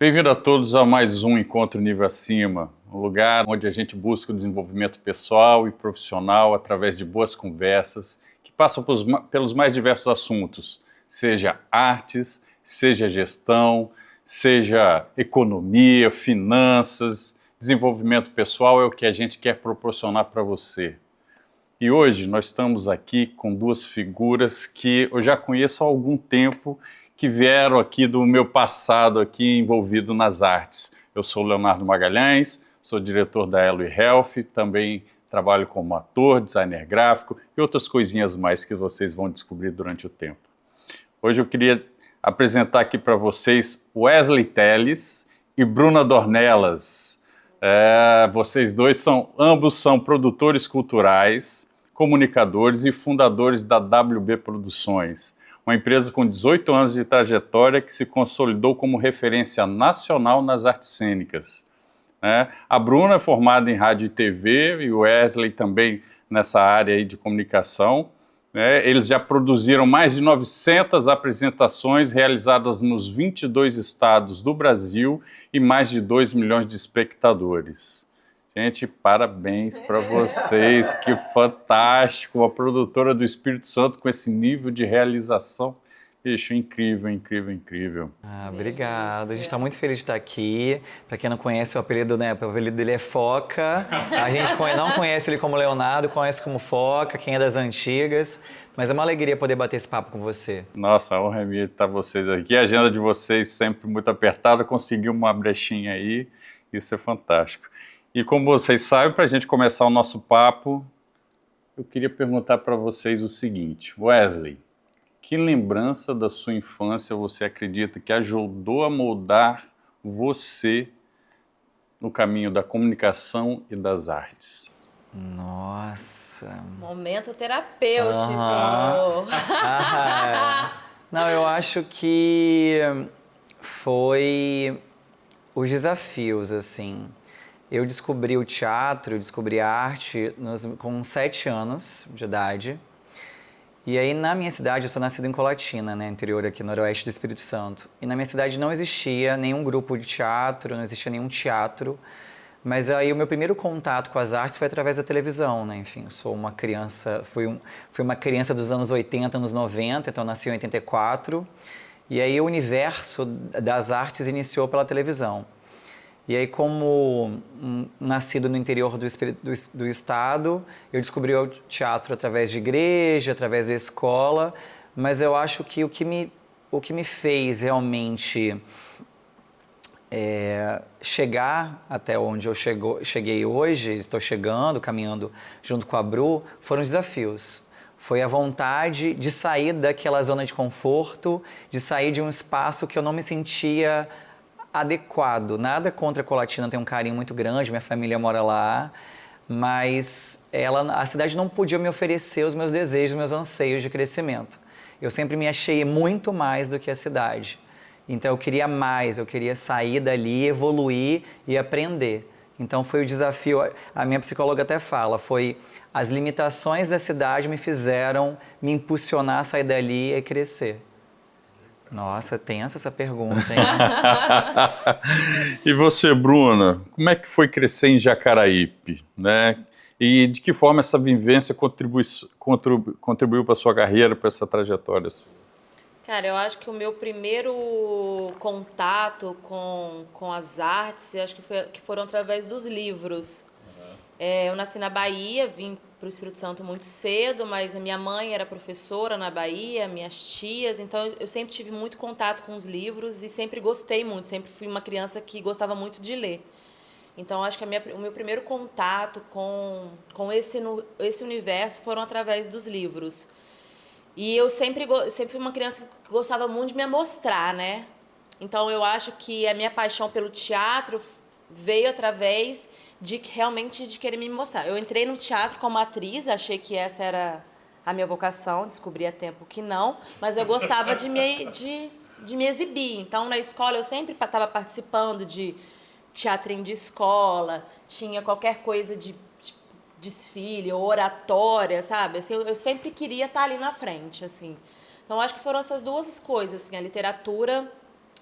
Bem-vindo a todos a mais um Encontro Nível Acima, um lugar onde a gente busca o desenvolvimento pessoal e profissional através de boas conversas que passam pelos mais diversos assuntos, seja artes, seja gestão, seja economia, finanças, desenvolvimento pessoal é o que a gente quer proporcionar para você. E hoje nós estamos aqui com duas figuras que eu já conheço há algum tempo, que vieram aqui do meu passado aqui envolvido nas artes. Eu sou Leonardo Magalhães, sou diretor da Elo Health, também trabalho como ator, designer gráfico e outras coisinhas mais que vocês vão descobrir durante o tempo. Hoje eu queria apresentar aqui para vocês Wesley Telles e Bruna Dornelas. Vocês dois ambos são produtores culturais, comunicadores e fundadores da WB Produções, uma empresa com 18 anos de trajetória que se consolidou como referência nacional nas artes cênicas. A Bruna é formada em rádio e TV e o Wesley também nessa área aí de comunicação. Eles já produziram mais de 900 apresentações realizadas nos 22 estados do Brasil e mais de 2 milhões de espectadores. Gente, parabéns para vocês, que fantástico, a produtora do Espírito Santo com esse nível de realização. Bicho, incrível, incrível, incrível. Obrigado, a gente está muito feliz de estar aqui. Para quem não conhece, o apelido dele é Foca. A gente não conhece ele como Leonardo, conhece como Foca, quem é das antigas. Mas é uma alegria poder bater esse papo com você. Nossa, a honra é minha estar vocês aqui. A agenda de vocês sempre muito apertada, conseguiu uma brechinha aí, isso é fantástico. E como vocês sabem, para a gente começar o nosso papo, eu queria perguntar para vocês o seguinte. Wesley, que lembrança da sua infância você acredita que ajudou a moldar você no caminho da comunicação e das artes? Nossa. Momento terapêutico. Não, eu acho que foi os desafios, assim. Eu descobri o teatro, eu descobri a arte com 7 anos de idade. E aí, na minha cidade, eu sou nascido em Colatina, né, interior aqui, noroeste do Espírito Santo. E na minha cidade não existia nenhum grupo de teatro, não existia nenhum teatro. Mas aí o meu primeiro contato com as artes foi através da televisão, né? Enfim, eu sou uma criança, fui uma criança dos anos 80, anos 90, então eu nasci em 84. E aí o universo das artes iniciou pela televisão. E aí, como nascido no interior do estado, eu descobri o teatro através de igreja, através da escola, mas eu acho que o que me fez realmente chegar até onde eu cheguei hoje, estou chegando, caminhando junto com a Bru, foram os desafios. Foi a vontade de sair daquela zona de conforto, de sair de um espaço que eu não me sentia adequado. Nada contra a Colatina, tem um carinho muito grande, minha família mora lá, mas a cidade não podia me oferecer os meus desejos, os meus anseios de crescimento. Eu sempre me achei muito mais do que a cidade. Então eu queria mais, eu queria sair dali, evoluir e aprender. Então foi o desafio, a minha psicóloga até fala, foi as limitações da cidade me fizeram me impulsionar a sair dali e crescer. Nossa, tensa essa pergunta, hein? E você, Bruna, como é que foi crescer em Jacaraípe, né? E de que forma essa vivência contribuiu para a sua carreira, para essa trajetória? Cara, eu acho que o meu primeiro contato com as artes, eu acho que foram através dos livros. Eu nasci na Bahia, vim para o Espírito Santo muito cedo, mas a minha mãe era professora na Bahia, minhas tias, então eu sempre tive muito contato com os livros e sempre gostei muito, sempre fui uma criança que gostava muito de ler. Então, acho que o meu primeiro contato com esse universo foram através dos livros. E eu sempre fui uma criança que gostava muito de me amostrar, né? Então, eu acho que a minha paixão pelo teatro veio através realmente de querer me mostrar. Eu entrei no teatro como atriz, achei que essa era a minha vocação, descobri a tempo que não, mas eu gostava de me exibir. Então, na escola, eu sempre estava participando de teatrinho de escola, tinha qualquer coisa de desfile ou oratória, sabe? Assim, eu sempre queria estar ali na frente, assim. Então, acho que foram essas duas coisas, assim, a literatura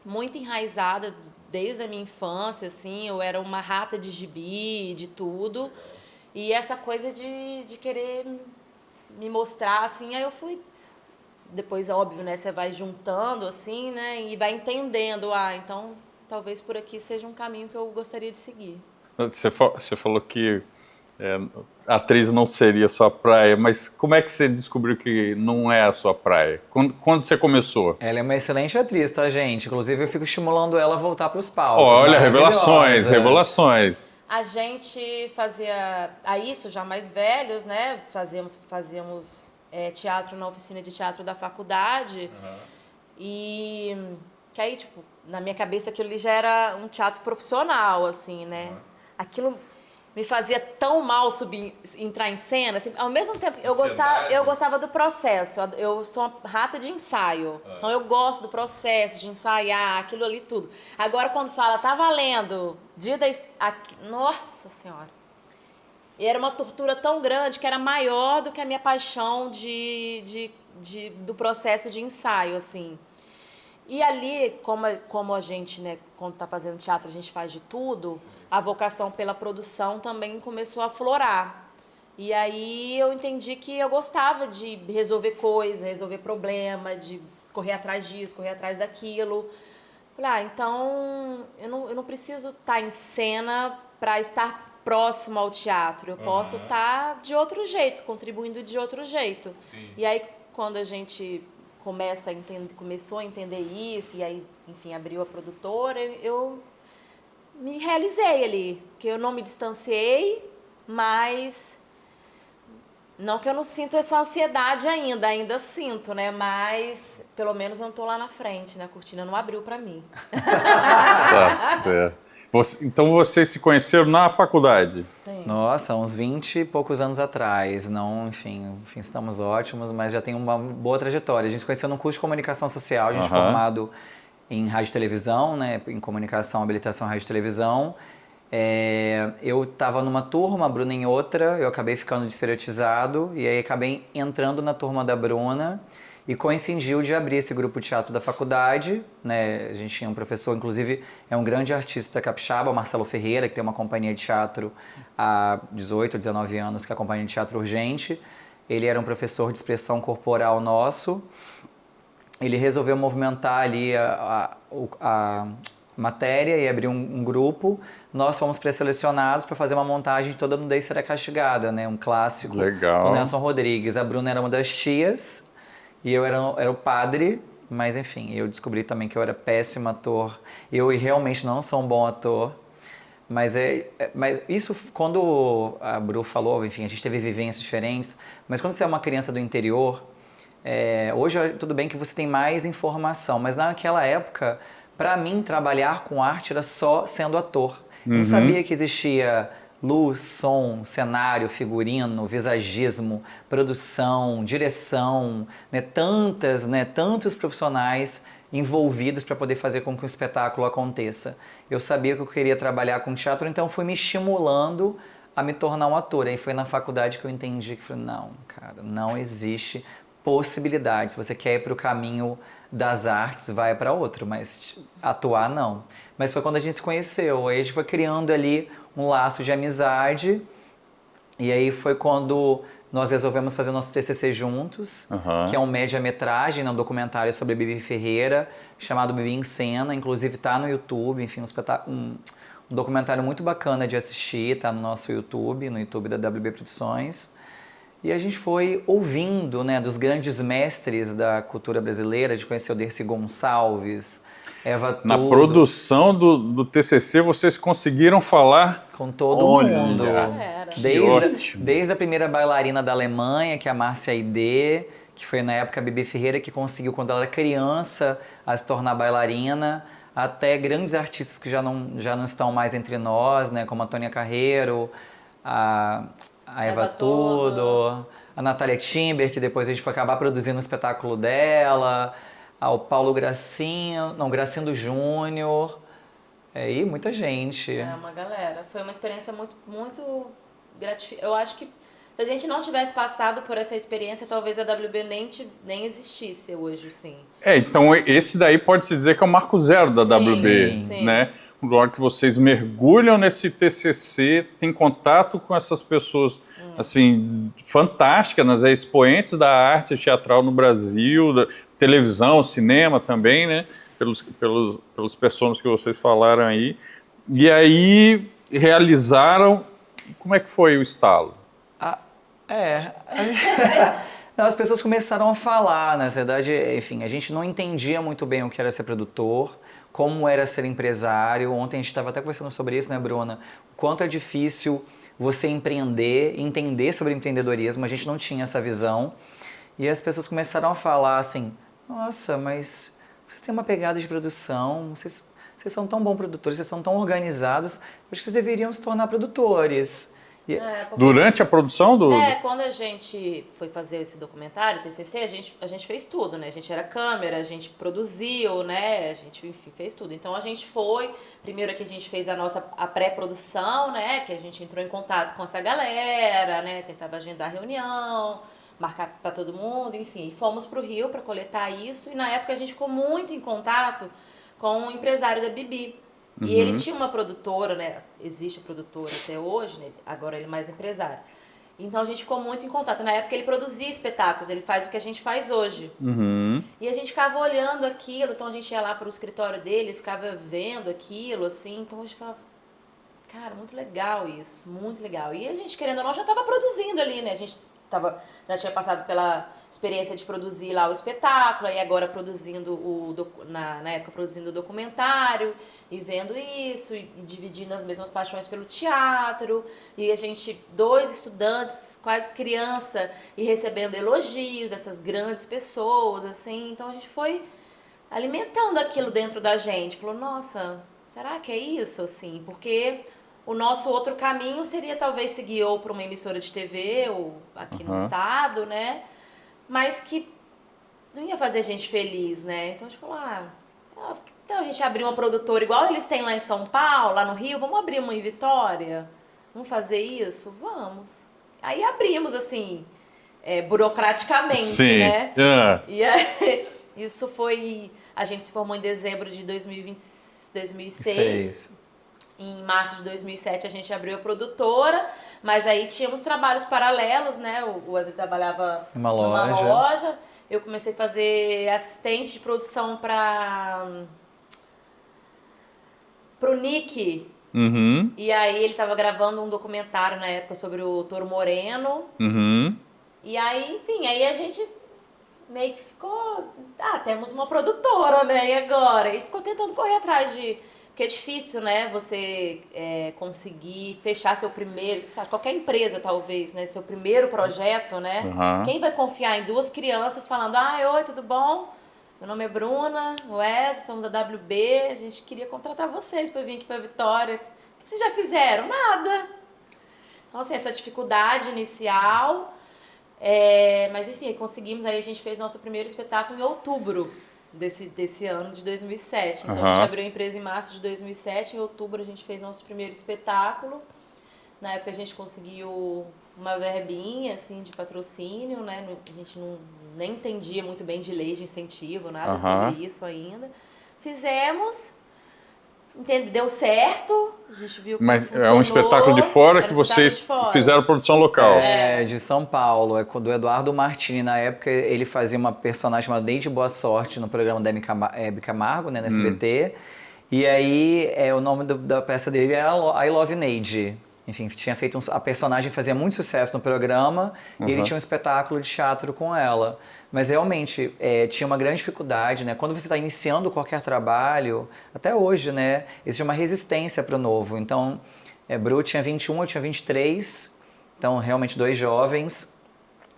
muito enraizada desde a minha infância, assim, eu era uma rata de gibi, de tudo. E essa coisa de querer me mostrar, assim, aí eu fui. Depois, é óbvio, né? Você vai juntando, assim, né? E vai entendendo, então talvez por aqui seja um caminho que eu gostaria de seguir. Você falou que atriz não seria a sua praia, mas como é que você descobriu que não é a sua praia? Quando você começou? Ela é uma excelente atriz, tá, gente? Inclusive, eu fico estimulando ela a voltar para os palcos. Olha, revelações, Maravilhosa. revelações. A gente fazia, isso já mais velhos, né? Fazíamos teatro na oficina de teatro da faculdade. E que aí, tipo, na minha cabeça aquilo ali já era um teatro profissional, assim, né? Aquilo me fazia tão mal entrar em cena, assim, ao mesmo tempo eu gostava do processo. Eu sou uma rata de ensaio. Então eu gosto do processo de ensaiar, aquilo ali tudo. Agora quando fala tá valendo, nossa Senhora. E era uma tortura tão grande que era maior do que a minha paixão do processo de ensaio, assim. E ali, como a gente, né, quando está fazendo teatro, a gente faz de tudo, a vocação pela produção também começou a aflorar. E aí eu entendi que eu gostava de resolver coisa, resolver problema, de correr atrás disso, correr atrás daquilo. Falei, então eu não preciso estar em cena para estar próximo ao teatro. Eu posso estar de outro jeito, contribuindo de outro jeito. Sim. E aí, quando a gente começou a entender isso, e aí, enfim, abriu a produtora, eu me realizei ali, que eu não me distanciei, mas não que eu não sinto essa ansiedade ainda sinto, né? Mas pelo menos eu não tô lá na frente, né? A cortina não abriu para mim. Tá certo. Então vocês se conheceram na faculdade? Sim. Nossa, uns 20 e poucos anos atrás. Não, enfim, estamos ótimos, mas já tem uma boa trajetória. A gente se conheceu num curso de comunicação social, a gente formado em rádio e televisão, né? Em comunicação, habilitação rádio e televisão. Eu estava numa turma, a Bruna em outra, eu acabei ficando desestereotizado e aí acabei entrando na turma da Bruna. E coincidiu de abrir esse grupo de teatro da faculdade, né? A gente tinha um professor, inclusive é um grande artista capixaba, Marcelo Ferreira, que tem uma companhia de teatro há 18, 19 anos, que é a Companhia de Teatro Urgente. Ele era um professor de expressão corporal nosso. Ele resolveu movimentar ali a matéria e abrir um grupo. Nós fomos pré-selecionados para fazer uma montagem de Toda Nudez Será Castigada, né? Um clássico. Legal. Do Nelson Rodrigues. A Bruna era uma das tias. E eu era o padre, mas enfim, eu descobri também que eu era péssimo ator. Eu realmente não sou um bom ator. Mas isso, quando a Bru falou, enfim, a gente teve vivências diferentes, mas quando você é uma criança do interior, hoje tudo bem que você tem mais informação, mas naquela época, para mim, trabalhar com arte era só sendo ator. Eu não sabia que existia luz, som, cenário, figurino, visagismo, produção, direção, né, tantos profissionais envolvidos para poder fazer com que o espetáculo aconteça. Eu sabia que eu queria trabalhar com teatro, então fui me estimulando a me tornar um ator. Aí foi na faculdade que eu entendi que falei, não, cara, não existe possibilidade. Se você quer ir para o caminho das artes, vai para outro, mas atuar não. Mas foi quando a gente se conheceu, aí a gente foi criando ali um laço de amizade, e aí foi quando nós resolvemos fazer o nosso TCC juntos, que é um média-metragem, um documentário sobre Bibi Ferreira, chamado Bibi em Cena, inclusive está no YouTube, enfim, um documentário muito bacana de assistir, está no nosso YouTube, no YouTube da WB Produções. E a gente foi ouvindo, né, dos grandes mestres da cultura brasileira, a gente conheceu Dercy Gonçalves, Eva Tudo. Na produção do TCC, vocês conseguiram falar com todo mundo. Desde a primeira bailarina da Alemanha, que é a Márcia Aidê, que foi na época a Bibi Ferreira, que conseguiu, quando ela era criança, a se tornar bailarina, até grandes artistas que já não estão mais entre nós, né, como a Tônia Carreiro, a Eva Tudo, a Natália Timber, que depois a gente foi acabar produzindo um espetáculo dela, ao Paulo Gracindo Júnior, e muita gente. Uma galera. Foi uma experiência muito, muito gratificante. Eu acho que Se a gente não tivesse passado por essa experiência, talvez a WB nem existisse hoje, sim. Então esse daí pode-se dizer que é o marco zero da WB, sim. né? Na hora que vocês mergulham nesse TCC, tem contato com essas pessoas, assim, fantásticas, nas expoentes da arte teatral no Brasil, da televisão, cinema também, né? Pelos personagens que vocês falaram aí. E aí realizaram. Como é que foi o estalo? Não, as pessoas começaram a falar, na verdade, enfim, a gente não entendia muito bem o que era ser produtor, como era ser empresário. Ontem a gente estava até conversando sobre isso, né, Bruna? O quanto é difícil você empreender, entender sobre empreendedorismo, a gente não tinha essa visão. E as pessoas começaram a falar assim, nossa, mas vocês têm uma pegada de produção, vocês são tão bons produtores, vocês são tão organizados, acho que vocês deveriam se tornar produtores. Durante a produção do... Quando a gente foi fazer esse documentário, o TCC, a gente fez tudo, né? A gente era câmera, a gente produziu, né? A gente, enfim, fez tudo. Então a gente foi, primeiro que a gente fez a pré-produção, né? Que a gente entrou em contato com essa galera, né? Tentava agendar reunião, marcar para todo mundo, enfim. E fomos pro Rio para coletar isso e na época a gente ficou muito em contato com o empresário da Bibi. E ele tinha uma produtora, né? Existe a produtora até hoje, né? Agora ele é mais empresário. Então a gente ficou muito em contato. Na época ele produzia espetáculos, ele faz o que a gente faz hoje. E a gente ficava olhando aquilo, então a gente ia lá para o escritório dele, ficava vendo aquilo, assim. Então a gente falava, cara, muito legal isso, muito legal. E a gente, querendo ou não, já estava produzindo ali, né? A gente já tinha passado pela experiência de produzir lá o espetáculo, e agora produzindo na época produzindo o documentário, e vendo isso, e dividindo as mesmas paixões pelo teatro, e a gente, 2 estudantes, quase criança, e recebendo elogios dessas grandes pessoas, assim, então a gente foi alimentando aquilo dentro da gente, falou, nossa, será que é isso, assim, porque... O nosso outro caminho seria talvez seguir ou para uma emissora de TV ou aqui no estado, né? Mas que não ia fazer a gente feliz, né? Então a gente falou, então a gente abrir uma produtora igual eles têm lá em São Paulo, lá no Rio, vamos abrir uma em Vitória? Vamos fazer isso? Vamos. Aí abrimos, assim, burocraticamente, né? E aí, isso foi... A gente se formou em dezembro de 2006. Em março de 2007 a gente abriu a produtora, mas aí tínhamos trabalhos paralelos, né? O Wesley trabalhava numa loja. Eu comecei a fazer assistente de produção para o Nick. E aí ele estava gravando um documentário na época sobre o Toro Moreno. E aí, enfim, aí a gente meio que ficou... temos uma produtora, né? E agora? E ficou tentando correr atrás de... Porque é difícil, né, você conseguir fechar seu primeiro, sabe, qualquer empresa talvez, né, seu primeiro projeto, né? Quem vai confiar em 2 crianças falando, oi, tudo bom? Meu nome é Bruna, Wes, somos da WB, a gente queria contratar vocês para vir aqui para Vitória. O que vocês já fizeram? Nada. Então, assim, essa dificuldade inicial, mas enfim, conseguimos, aí a gente fez nosso primeiro espetáculo em outubro desse ano de 2007. Então a gente abriu a empresa em março de 2007, em outubro a gente fez nosso primeiro espetáculo. Na época a gente conseguiu uma verbinha assim de patrocínio, né? A gente nem entendia muito bem de lei de incentivo, nada sobre isso ainda. Fizemos, deu certo, a gente viu que Mas é um espetáculo de fora que vocês fizeram produção local. De São Paulo, do Eduardo Martini. Na época ele fazia uma personagem chamada Neide Boa Sorte no programa da Hebe Camargo, né, no SBT. E aí o nome da peça dele é I Love Neide. Enfim, tinha feito a personagem fazia muito sucesso no programa e ele tinha um espetáculo de teatro com ela. Mas realmente tinha uma grande dificuldade, né? Quando você está iniciando qualquer trabalho, até hoje, né? Existe uma resistência para o novo. Então, Bru tinha 21, eu tinha 23. Então, realmente 2 jovens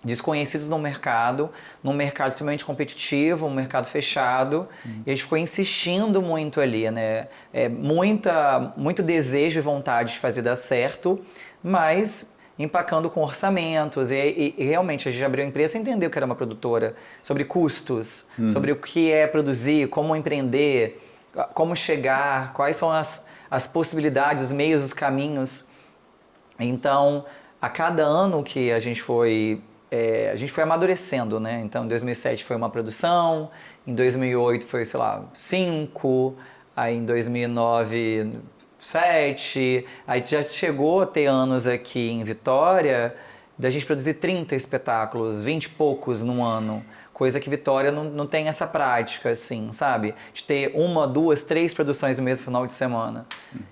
desconhecidos no mercado, num mercado extremamente competitivo, um mercado fechado. E a gente ficou insistindo muito ali, né? Muito desejo e vontade de fazer dar certo, mas empacando com orçamentos e realmente a gente abriu a empresa sem entender o que era uma produtora, sobre custos, sobre o que é produzir, como empreender, como chegar, quais são as possibilidades, os meios, os caminhos. Então, a cada ano que a gente foi amadurecendo, né? Então, em 2007 foi uma produção, em 2008 foi, sei lá, 5, aí em 2009, 7, aí já chegou a ter anos aqui em Vitória da gente produzir 30 espetáculos, 20 e poucos num ano. Coisa que Vitória não tem essa prática, assim, sabe? De ter uma, duas, três produções no mesmo final de semana.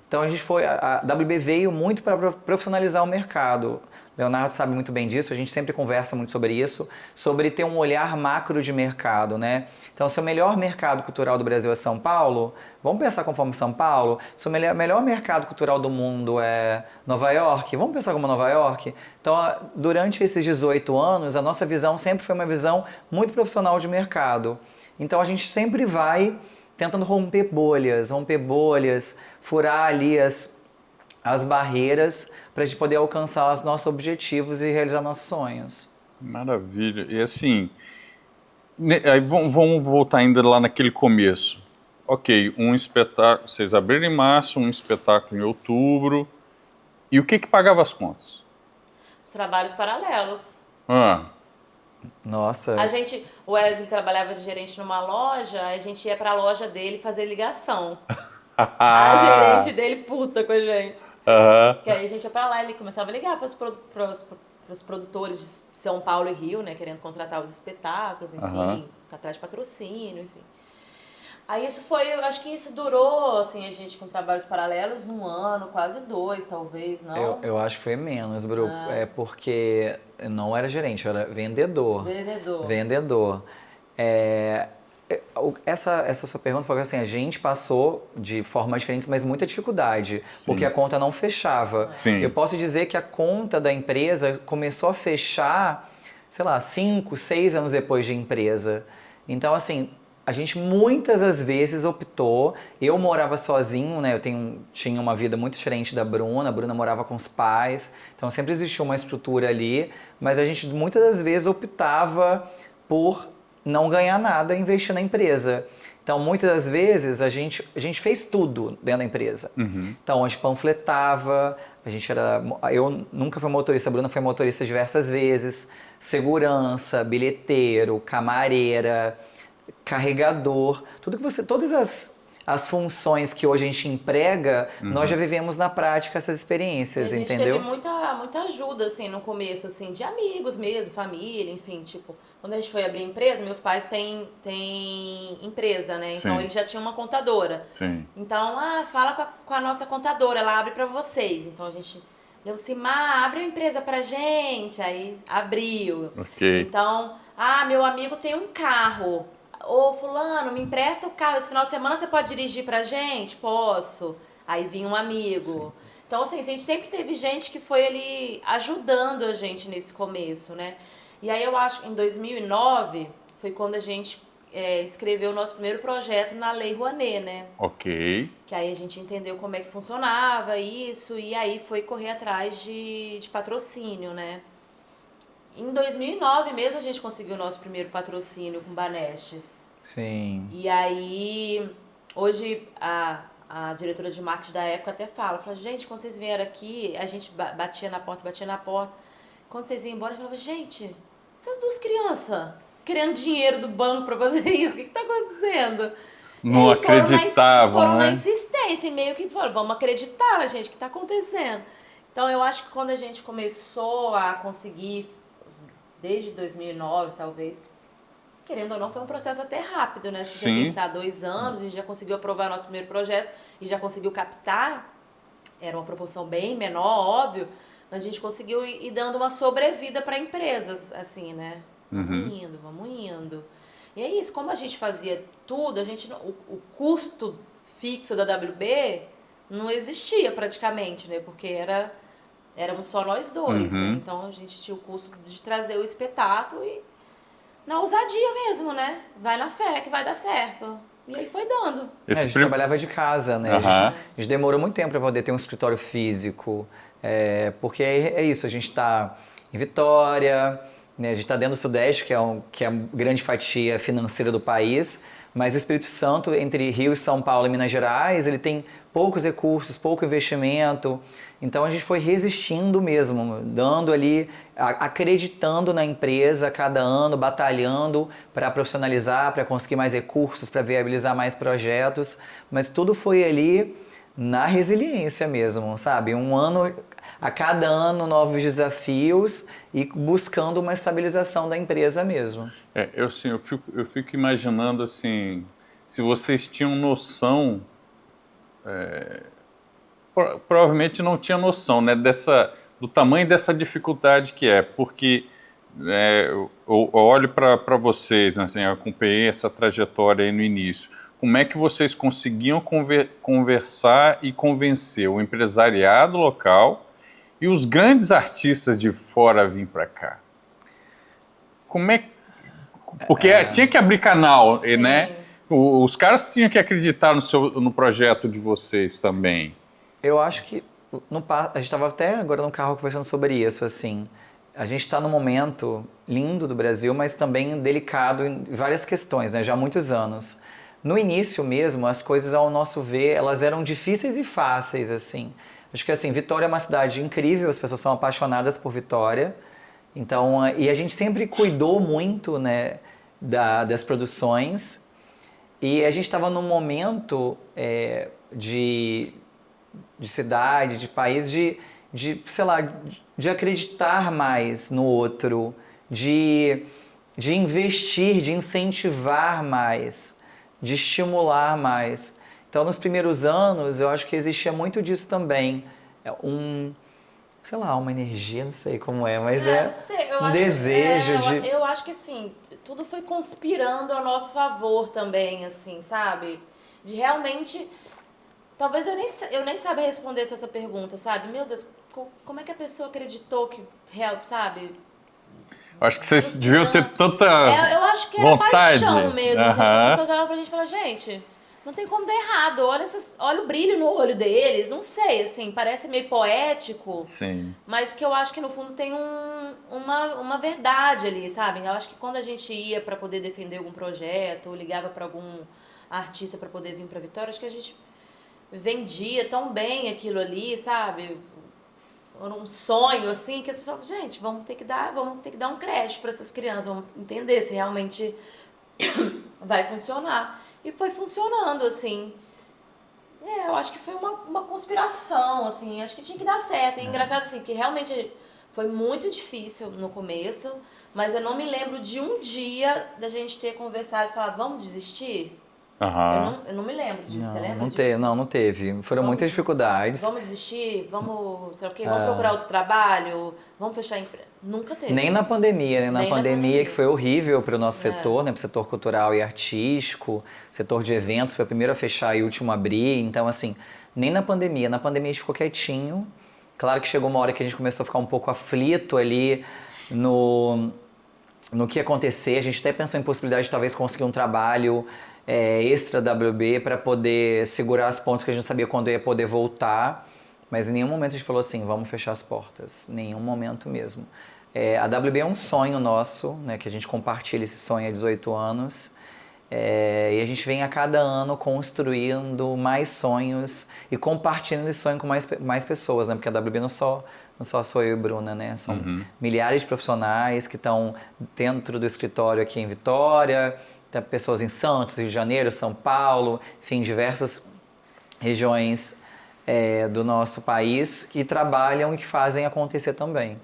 Então a WB veio muito para profissionalizar o mercado. Leonardo sabe muito bem disso, a gente sempre conversa muito sobre isso, sobre ter um olhar macro de mercado, né? Então, se o melhor mercado cultural do Brasil é São Paulo, vamos pensar conforme São Paulo. Se o melhor mercado cultural do mundo é Nova York, vamos pensar como Nova York. Então, durante esses 18 anos, a nossa visão sempre foi uma visão muito profissional de mercado. Então, a gente sempre vai tentando romper bolhas, furar ali as barreiras para a gente poder alcançar os nossos objetivos e realizar nossos sonhos. Maravilha. E assim, aí vamos voltar ainda lá naquele começo. Ok, um espetáculo, vocês abriram em março, um espetáculo em outubro. E o que pagava as contas? Os trabalhos paralelos. Nossa. O Wesley trabalhava de gerente numa loja, a gente ia pra loja dele fazer ligação. A gerente dele puta com a gente. Que aí a gente ia pra lá e ele começava a ligar pros produtores de São Paulo e Rio, né? Querendo contratar os espetáculos, enfim, ficar atrás de patrocínio, enfim. Aí eu acho que isso durou, assim, a gente com trabalhos paralelos, 1 ano, quase 2, talvez, não? Eu acho que foi menos, Bru. É porque eu não era gerente, eu era vendedor. Vendedor. Essa sua pergunta foi assim, a gente passou de formas diferentes, mas muita dificuldade, porque a conta não fechava. Sim. Eu posso dizer que a conta da empresa começou a fechar, sei lá, 5, 6 anos depois de empresa. Então, assim, a gente muitas das vezes optou, eu morava sozinho, né? Tinha uma vida muito diferente da Bruna, a Bruna morava com os pais, então sempre existiu uma estrutura ali, mas a gente muitas das vezes optava por não ganhar nada e investir na empresa. Então, muitas das vezes, a gente fez tudo dentro da empresa. Então, a gente panfletava, eu nunca fui motorista, a Bruna foi motorista diversas vezes, segurança, bilheteiro, camareira, carregador, todas as funções que hoje a gente emprega, nós já vivemos na prática essas experiências, entendeu? A gente teve muita ajuda, assim, no começo, assim, de amigos mesmo, família, enfim, tipo, quando a gente foi abrir empresa, meus pais têm empresa, né? Então, eles já tinham uma contadora. Sim. Então, fala com a nossa contadora, ela abre pra vocês. Então, a gente... Leucimar, abre uma empresa pra gente. Aí, abriu. Ok. Então, meu amigo tem um carro. Ô, fulano, me empresta o carro. Esse final de semana você pode dirigir pra gente? Posso. Aí vinha um amigo. Sim. Então, assim, a gente sempre teve gente que foi ali ajudando a gente nesse começo, né? E aí eu acho que em 2009 foi quando a gente escreveu o nosso primeiro projeto na Lei Rouanet, né? Ok. Que aí a gente entendeu como é que funcionava isso e aí foi correr atrás de patrocínio, né? Em 2009 mesmo a gente conseguiu o nosso primeiro patrocínio com Banestes. Sim. E aí, hoje a diretora de marketing da época até fala, gente, quando vocês vieram aqui, a gente batia na porta. Quando vocês iam embora, eu falava, gente, essas duas crianças querendo dinheiro do banco pra fazer isso, o que tá acontecendo? Não acreditavam, foram né? na insistência, e meio que falaram, vamos acreditar na gente, o que tá acontecendo? Então, eu acho que quando a gente começou a conseguir, desde 2009, talvez, querendo ou não, foi um processo até rápido, né? Se você pensar 2 anos, a gente já conseguiu aprovar nosso primeiro projeto e já conseguiu captar, era uma proporção bem menor, óbvio, mas a gente conseguiu ir dando uma sobrevida para empresas, assim, né? Vamos indo. E é isso, como a gente fazia tudo, o custo fixo da WB não existia praticamente, né? Porque éramos só nós dois, né? Então a gente tinha o custo de trazer o espetáculo e na ousadia mesmo, né? Vai na fé que vai dar certo. E aí foi dando. A gente trabalhava de casa, né? A gente demorou muito tempo para poder ter um escritório físico. Porque é isso, a gente está em Vitória, né? A gente está dentro do Sudeste, que é a grande fatia financeira do país, mas o Espírito Santo, entre Rio, São Paulo e Minas Gerais, ele tem poucos recursos, pouco investimento. Então a gente foi resistindo mesmo, dando ali, acreditando na empresa a cada ano, batalhando para profissionalizar, para conseguir mais recursos, para viabilizar mais projetos, mas tudo foi ali na resiliência mesmo, sabe? A cada ano, novos desafios e buscando uma estabilização da empresa mesmo. Eu fico imaginando assim, se vocês tinham noção, provavelmente não tinha noção, né, do tamanho dessa dificuldade que é, porque eu olho para vocês, assim, eu acompanhei essa trajetória aí no início. Como é que vocês conseguiam conversar e convencer o empresariado local e os grandes artistas de fora vir para cá? Como é? Porque tinha que abrir canal, né? Os caras tinham que acreditar no projeto de vocês também. Eu acho que a gente estava até agora no carro conversando sobre isso, assim. A gente está num momento lindo do Brasil, mas também delicado em várias questões, né? Já há muitos anos. No início mesmo, as coisas, ao nosso ver, elas eram difíceis e fáceis, assim. Acho que, assim, Vitória é uma cidade incrível, as pessoas são apaixonadas por Vitória. Então, e a gente sempre cuidou muito, né, das produções. E a gente estava num momento de cidade, de país, sei lá, de acreditar mais no outro, de investir, de incentivar mais, de estimular mais. Então, nos primeiros anos, eu acho que existia muito disso também. Sei lá, uma energia, não sei como mas desejo de... Eu acho que, assim, tudo foi conspirando ao nosso favor também, assim, sabe? De realmente... Talvez eu nem saiba responder essa pergunta, sabe? Meu Deus, como é que a pessoa acreditou que... sabe? Acho que vocês deviam ter tanta eu acho que era vontade. Paixão mesmo. Assim, acho que as pessoas olhavam pra gente e falavam, gente, não tem como dar errado. Olha o brilho no olho deles. Não sei, assim, parece meio poético. Sim. Mas que eu acho que no fundo tem uma verdade ali, sabe? Eu acho que quando a gente ia pra poder defender algum projeto ou ligava pra algum artista pra poder vir pra Vitória, acho que a gente vendia tão bem aquilo ali, sabe? Um sonho, assim, que as pessoas falam, gente, vamos ter que dar um crédito para essas crianças, vamos entender se realmente vai funcionar. E foi funcionando, assim. Eu acho que foi uma conspiração, assim, acho que tinha que dar certo. E engraçado, assim, que realmente foi muito difícil no começo, mas eu não me lembro de um dia da gente ter conversado e falado, vamos desistir? Eu não me lembro disso, você lembra disso? Não teve. Foram muitas dificuldades. Vamos desistir? Vamos procurar outro trabalho? Vamos fechar a empresa? Nunca teve. Nem na pandemia, né? Na pandemia, que foi horrível para o nosso setor, né? Para o setor cultural e artístico, setor de eventos, foi o primeiro a fechar e o último a abrir. Então, assim, nem na pandemia. Na pandemia a gente ficou quietinho. Claro que chegou uma hora que a gente começou a ficar um pouco aflito ali no que ia acontecer. A gente até pensou em possibilidade de talvez conseguir um trabalho extra WB para poder segurar as pontas, que a gente não sabia quando ia poder voltar, mas em nenhum momento a gente falou assim, vamos fechar as portas, nenhum momento mesmo. A WB é um sonho nosso, né, que a gente compartilha esse sonho há 18 anos, e a gente vem a cada ano construindo mais sonhos e compartilhando esse sonho com mais pessoas, né, porque a WB não só sou eu e Bruna, né? São milhares de profissionais que estão dentro do escritório aqui em Vitória, tem pessoas em Santos, Rio de Janeiro, São Paulo, enfim, diversas regiões do nosso país que trabalham e que fazem acontecer também.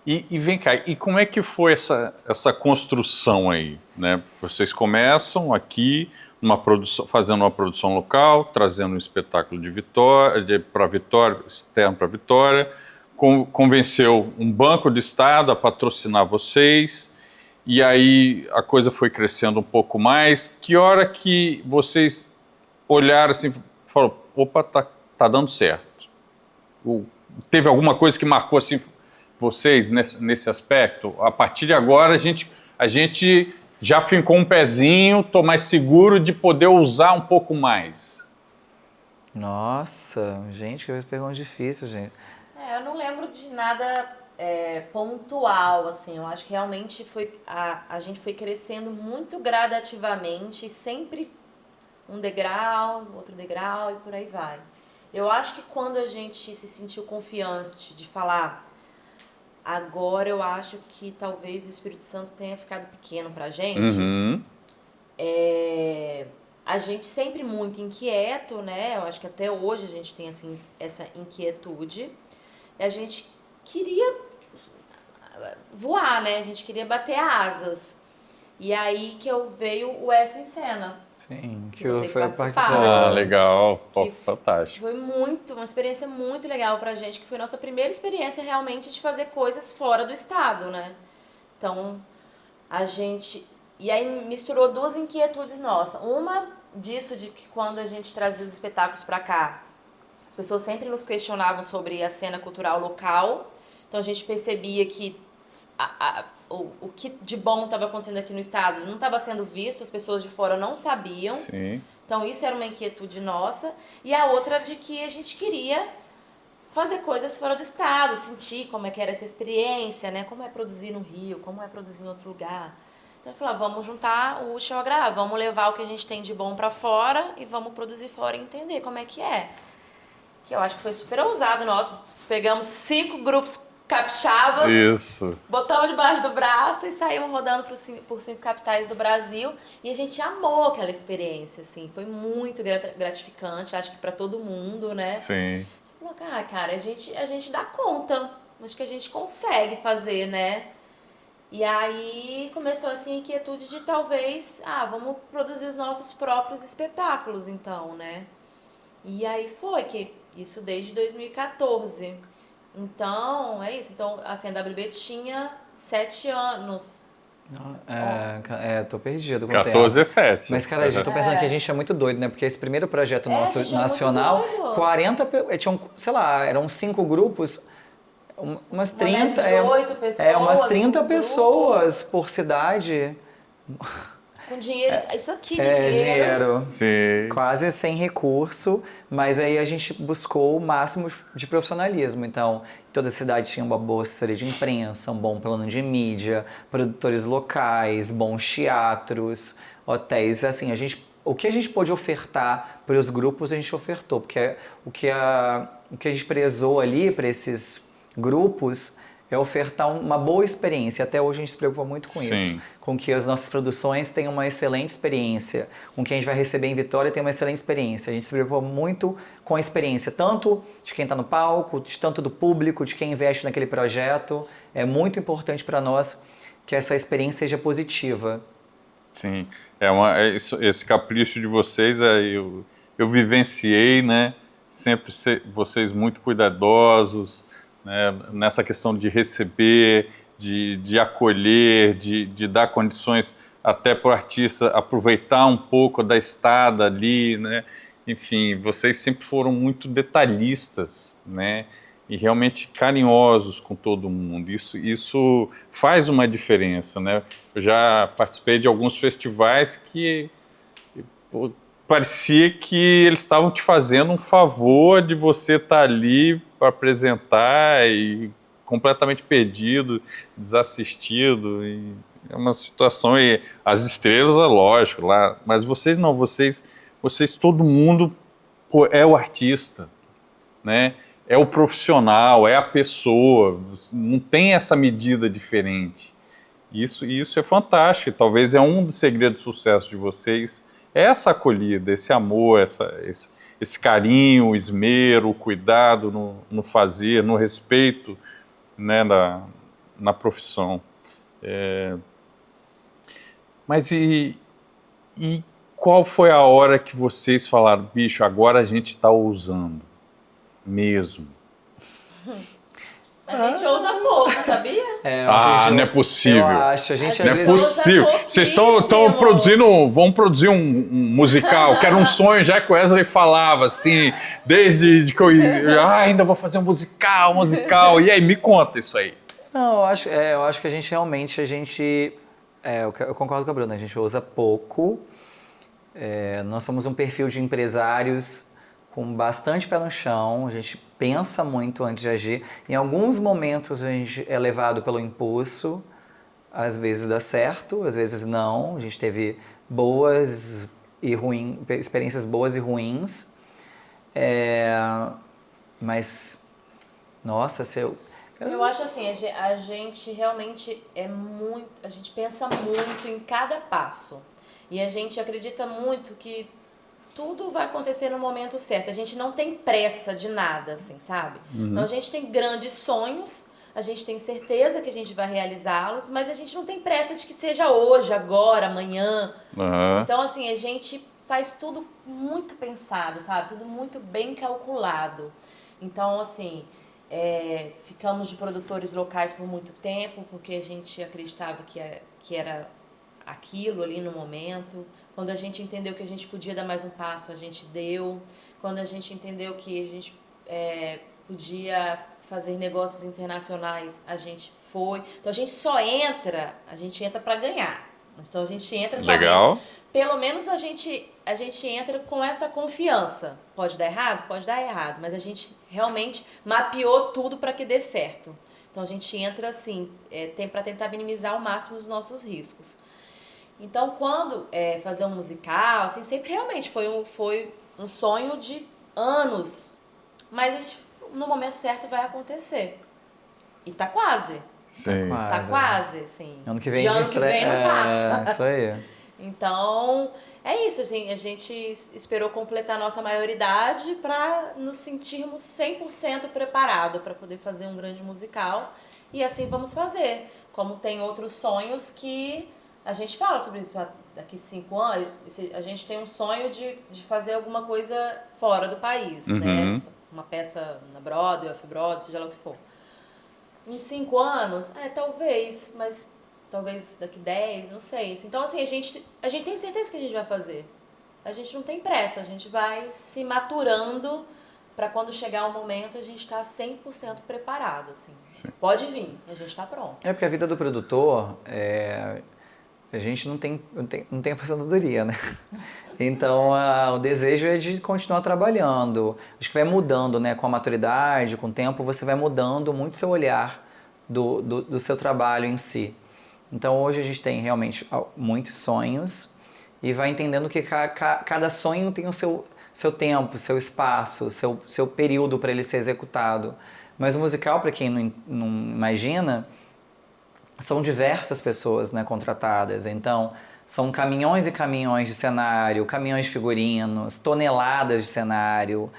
E vem cá, e como é que foi essa construção aí, né? Vocês começam aqui fazendo uma produção local, trazendo um espetáculo de Vitória, para Vitória, externo para Vitória, convenceu um banco de estado a patrocinar vocês, e aí a coisa foi crescendo um pouco mais. Que hora que vocês olharam assim e falaram, opa, tá dando certo? Teve alguma coisa que marcou assim vocês nesse aspecto? A partir de agora a gente já fincou um pezinho, estou mais seguro de poder usar um pouco mais. Nossa, gente, que pergunta difícil, gente. Eu não lembro de nada pontual, assim. Eu acho que realmente a gente foi crescendo muito gradativamente, sempre um degrau, outro degrau e por aí vai. Eu acho que quando a gente se sentiu confiante de falar, agora eu acho que talvez o Espírito Santo tenha ficado pequeno pra gente. Uhum. A gente sempre muito inquieto, né? Eu acho que até hoje a gente tem assim, essa inquietude. E a gente queria voar, né? A gente queria bater asas. E aí que veio o Essa em Cena. Sim, Que vocês foi participaram. Ah, legal. Pô, Que fantástico. Foi uma experiência muito legal pra gente, que foi nossa primeira experiência realmente de fazer coisas fora do estado, né? Então, a gente... E aí misturou duas inquietudes nossas. Uma disso de que quando a gente trazia os espetáculos pra cá, as pessoas sempre nos questionavam sobre a cena cultural local. Então a gente percebia que o que de bom estava acontecendo aqui no estado não estava sendo visto, as pessoas de fora não sabiam. Sim. Então isso era uma inquietude nossa. E a outra de que a gente queria fazer coisas fora do estado, sentir como é que era essa experiência, né? Como é produzir no Rio, como é produzir em outro lugar. Então eu falei, vamos juntar o útil ao agradável, vamos levar o que a gente tem de bom para fora e vamos produzir fora e entender como é que é. Que eu acho que foi super ousado nós. Pegamos 5 grupos capixabas, Isso. botamos debaixo do braço e saímos rodando por 5 capitais do Brasil. E a gente amou aquela experiência, assim. Foi muito gratificante, acho que para todo mundo, né? Sim. Falou, cara, a gente dá conta. Acho que a gente consegue fazer, né? E aí começou assim a inquietude de talvez, vamos produzir os nossos próprios espetáculos, então, né? E aí foi que isso desde 2014. Então, é isso. Então, assim, a WB tinha 7 anos. Tô perdido com o 14 é tempo. 7. Mas, cara, eu tô pensando que a gente é muito doido, né? Porque esse primeiro projeto a nosso gente é muito nacional, doido. 40, tinham, sei lá, eram 5 grupos, umas 30, média de 8 pessoas umas 30 por pessoas por cidade. Com dinheiro, isso aqui de dinheiro. Sim. Quase sem recurso, mas aí a gente buscou o máximo de profissionalismo. Então, toda cidade tinha uma boa assessoria de imprensa, um bom plano de mídia, produtores locais, bons teatros, hotéis. Assim, o que a gente pôde ofertar para os grupos, a gente ofertou, porque o que a gente prezou ali para esses grupos é ofertar uma boa experiência. Até hoje a gente se preocupa muito com isso. Com que as nossas produções tenham uma excelente experiência. Com quem a gente vai receber em Vitória tenha uma excelente experiência. A gente se preocupa muito com a experiência, tanto de quem está no palco, tanto do público, de quem investe naquele projeto. É muito importante para nós que essa experiência seja positiva. Sim. Esse capricho de vocês, eu vivenciei, né? Sempre vocês muito cuidadosos, né, nessa questão de receber, de acolher, de dar condições até para o artista aproveitar um pouco da estada ali, né? Enfim, vocês sempre foram muito detalhistas, né? E realmente carinhosos com todo mundo. Isso faz uma diferença, né? Eu já participei de alguns festivais que parecia que eles estavam te fazendo um favor de você estar ali para apresentar e completamente perdido, desassistido. E é uma situação, e as estrelas, é lógico, lá, mas vocês não, vocês todo mundo é o artista, né? É o profissional, é a pessoa, não tem essa medida diferente. Isso é fantástico, talvez é um dos segredos do sucesso de vocês, essa acolhida, esse amor, esse carinho, o esmero, o cuidado no fazer, no respeito, né, na profissão. Mas e qual foi a hora que vocês falaram, bicho, agora a gente está ousando mesmo? A gente ousa pouco, sabia? Não é possível. Eu acho, a gente às Não é vezes... possível. Vocês estão produzindo, vão produzir um musical, que era um sonho já que o Wesley falava, assim, desde que ainda vou fazer um musical. E aí, me conta isso aí. Não, eu acho que a gente realmente, eu concordo com a Bruna, a gente ousa pouco. Nós somos um perfil de empresários com bastante pé no chão, a gente pensa muito antes de agir. Em alguns momentos a gente é levado pelo impulso, às vezes dá certo, às vezes não. A gente teve boas e ruins, experiências boas e ruins. Mas, nossa, se eu... Eu acho assim, a gente realmente a gente pensa muito em cada passo. E a gente acredita muito que tudo vai acontecer no momento certo. A gente não tem pressa de nada, assim, sabe? Então a gente tem grandes sonhos, a gente tem certeza que a gente vai realizá-los, mas a gente não tem pressa de que seja hoje, agora, amanhã. Então, assim, a gente faz tudo muito pensado, sabe? Tudo muito bem calculado. Então, assim, ficamos de produtores locais por muito tempo, porque a gente acreditava que era aquilo ali no momento. Quando a gente entendeu que a gente podia dar mais um passo, a gente deu. Quando a gente entendeu que a gente podia fazer negócios internacionais, a gente foi. Então a gente entra para ganhar. Então a gente entra Legal. sabendo, pelo menos a gente entra com essa confiança. Pode dar errado? Pode dar errado, mas a gente realmente mapeou tudo para que dê certo. Então a gente entra assim, para tentar minimizar ao máximo os nossos riscos. Então, quando fazer um musical, assim, sempre realmente foi um sonho de anos. Mas a gente, no momento certo vai acontecer. E tá quase. Sim. Tá quase, sim. Ano que vem de ano que vem não passa. Isso aí. Então, é isso, assim, a gente esperou completar a nossa maioridade para nos sentirmos 100% preparados para poder fazer um grande musical. E assim vamos fazer. Como tem outros sonhos que a gente fala sobre isso daqui 5 anos, a gente tem um sonho de fazer alguma coisa fora do país, né? Uma peça na Broadway, off-Broadway, seja lá o que for. Em 5 anos, talvez, mas talvez daqui 10, não sei. Então, assim, a gente tem certeza que a gente vai fazer. A gente não tem pressa, a gente vai se maturando para quando chegar o momento a gente estar 100% preparado, assim. Sim. Pode vir, a gente está pronto. Porque a vida do produtor, a gente não tem aposentadoria, né? Então, o desejo é de continuar trabalhando. Acho que vai mudando, né? Com a maturidade, com o tempo, você vai mudando muito seu olhar do seu trabalho em si. Então, hoje a gente tem realmente muitos sonhos e vai entendendo que cada sonho tem o seu tempo, seu espaço, seu período para ele ser executado. Mas o musical, para quem não imagina, são diversas pessoas, né, contratadas. Então, são caminhões e caminhões de cenário, caminhões de figurinos, toneladas de cenário,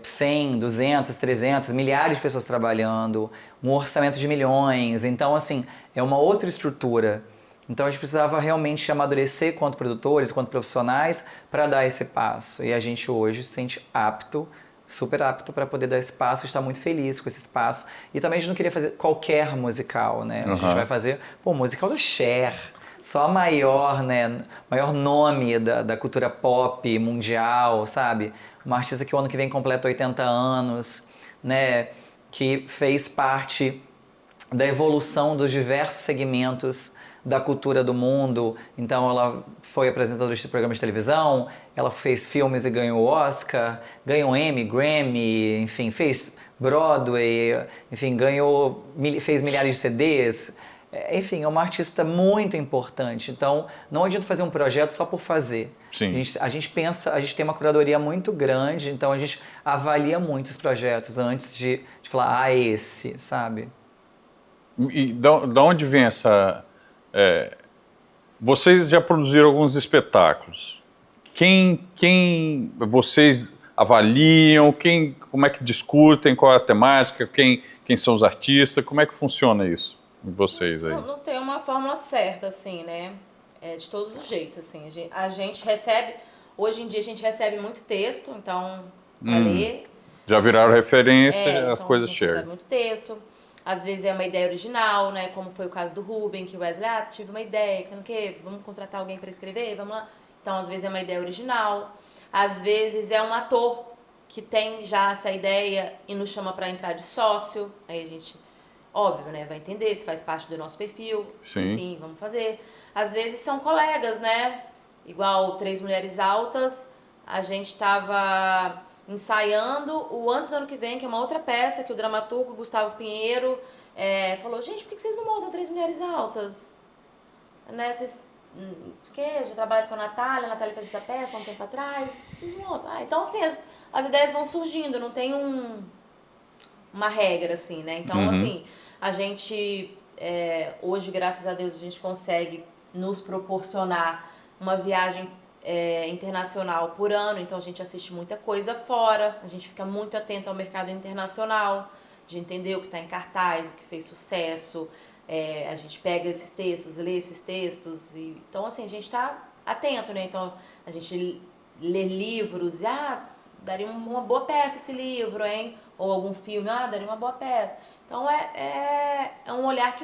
100, 200, 300, milhares de pessoas trabalhando, um orçamento de milhões. Então, assim, é uma outra estrutura. Então, a gente precisava realmente amadurecer quanto produtores, quanto profissionais, para dar esse passo. E a gente hoje se sente apto, super apto para poder dar esse passo, está muito feliz com esse espaço. E também a gente não queria fazer qualquer musical, né? A gente vai fazer o musical da Cher, só a maior, né, maior nome da cultura pop mundial, sabe? Uma artista que o ano que vem completa 80 anos, né? Que fez parte da evolução dos diversos segmentos da cultura do mundo. Então ela foi apresentadora de programas de televisão, ela fez filmes e ganhou Oscar, ganhou Emmy, Grammy, enfim, fez Broadway, enfim, fez milhares de CDs. Enfim, é uma artista muito importante. Então, não adianta fazer um projeto só por fazer. Sim. A gente pensa, a gente tem uma curadoria muito grande, então a gente avalia muito os projetos antes de falar, esse, sabe? E da onde vem essa... vocês já produziram alguns espetáculos. Quem vocês avaliam? Como é que discutem? Qual é a temática? Quem são os artistas? Como é que funciona isso em vocês aí? Não tem uma fórmula certa, assim, né? De todos os jeitos, assim. A gente recebe... Hoje em dia a gente recebe muito texto, então, para ler. Já viraram referência, as então coisas a gente chegam. recebe muito texto. Às vezes é uma ideia original, né? Como foi o caso do Ruben, que o Wesley, tive uma ideia, vamos contratar alguém para escrever, vamos lá. Então, às vezes é uma ideia original. Às vezes é um ator que tem já essa ideia e nos chama para entrar de sócio. Aí a gente, óbvio, né? Vai entender se faz parte do nosso perfil. Sim. Se sim, vamos fazer. Às vezes são colegas, né? Igual Três Mulheres Altas, a gente tava ensaiando o Antes do Ano Que Vem, que é uma outra peça que o dramaturgo Gustavo Pinheiro falou, gente, por que vocês não montam Três Mulheres Altas? Né, vocês já trabalharam com a Natália fez essa peça há um tempo atrás, vocês montam. Então, assim, as ideias vão surgindo, não tem uma regra, assim, né? Então, assim, a gente, hoje, graças a Deus, a gente consegue nos proporcionar uma viagem internacional por ano, então a gente assiste muita coisa fora, a gente fica muito atento ao mercado internacional, de entender o que está em cartaz, o que fez sucesso, a gente pega esses textos, lê esses textos, então assim, a gente está atento, né? Então a gente lê livros, daria uma boa peça esse livro, hein? Ou algum filme, daria uma boa peça. Então é um olhar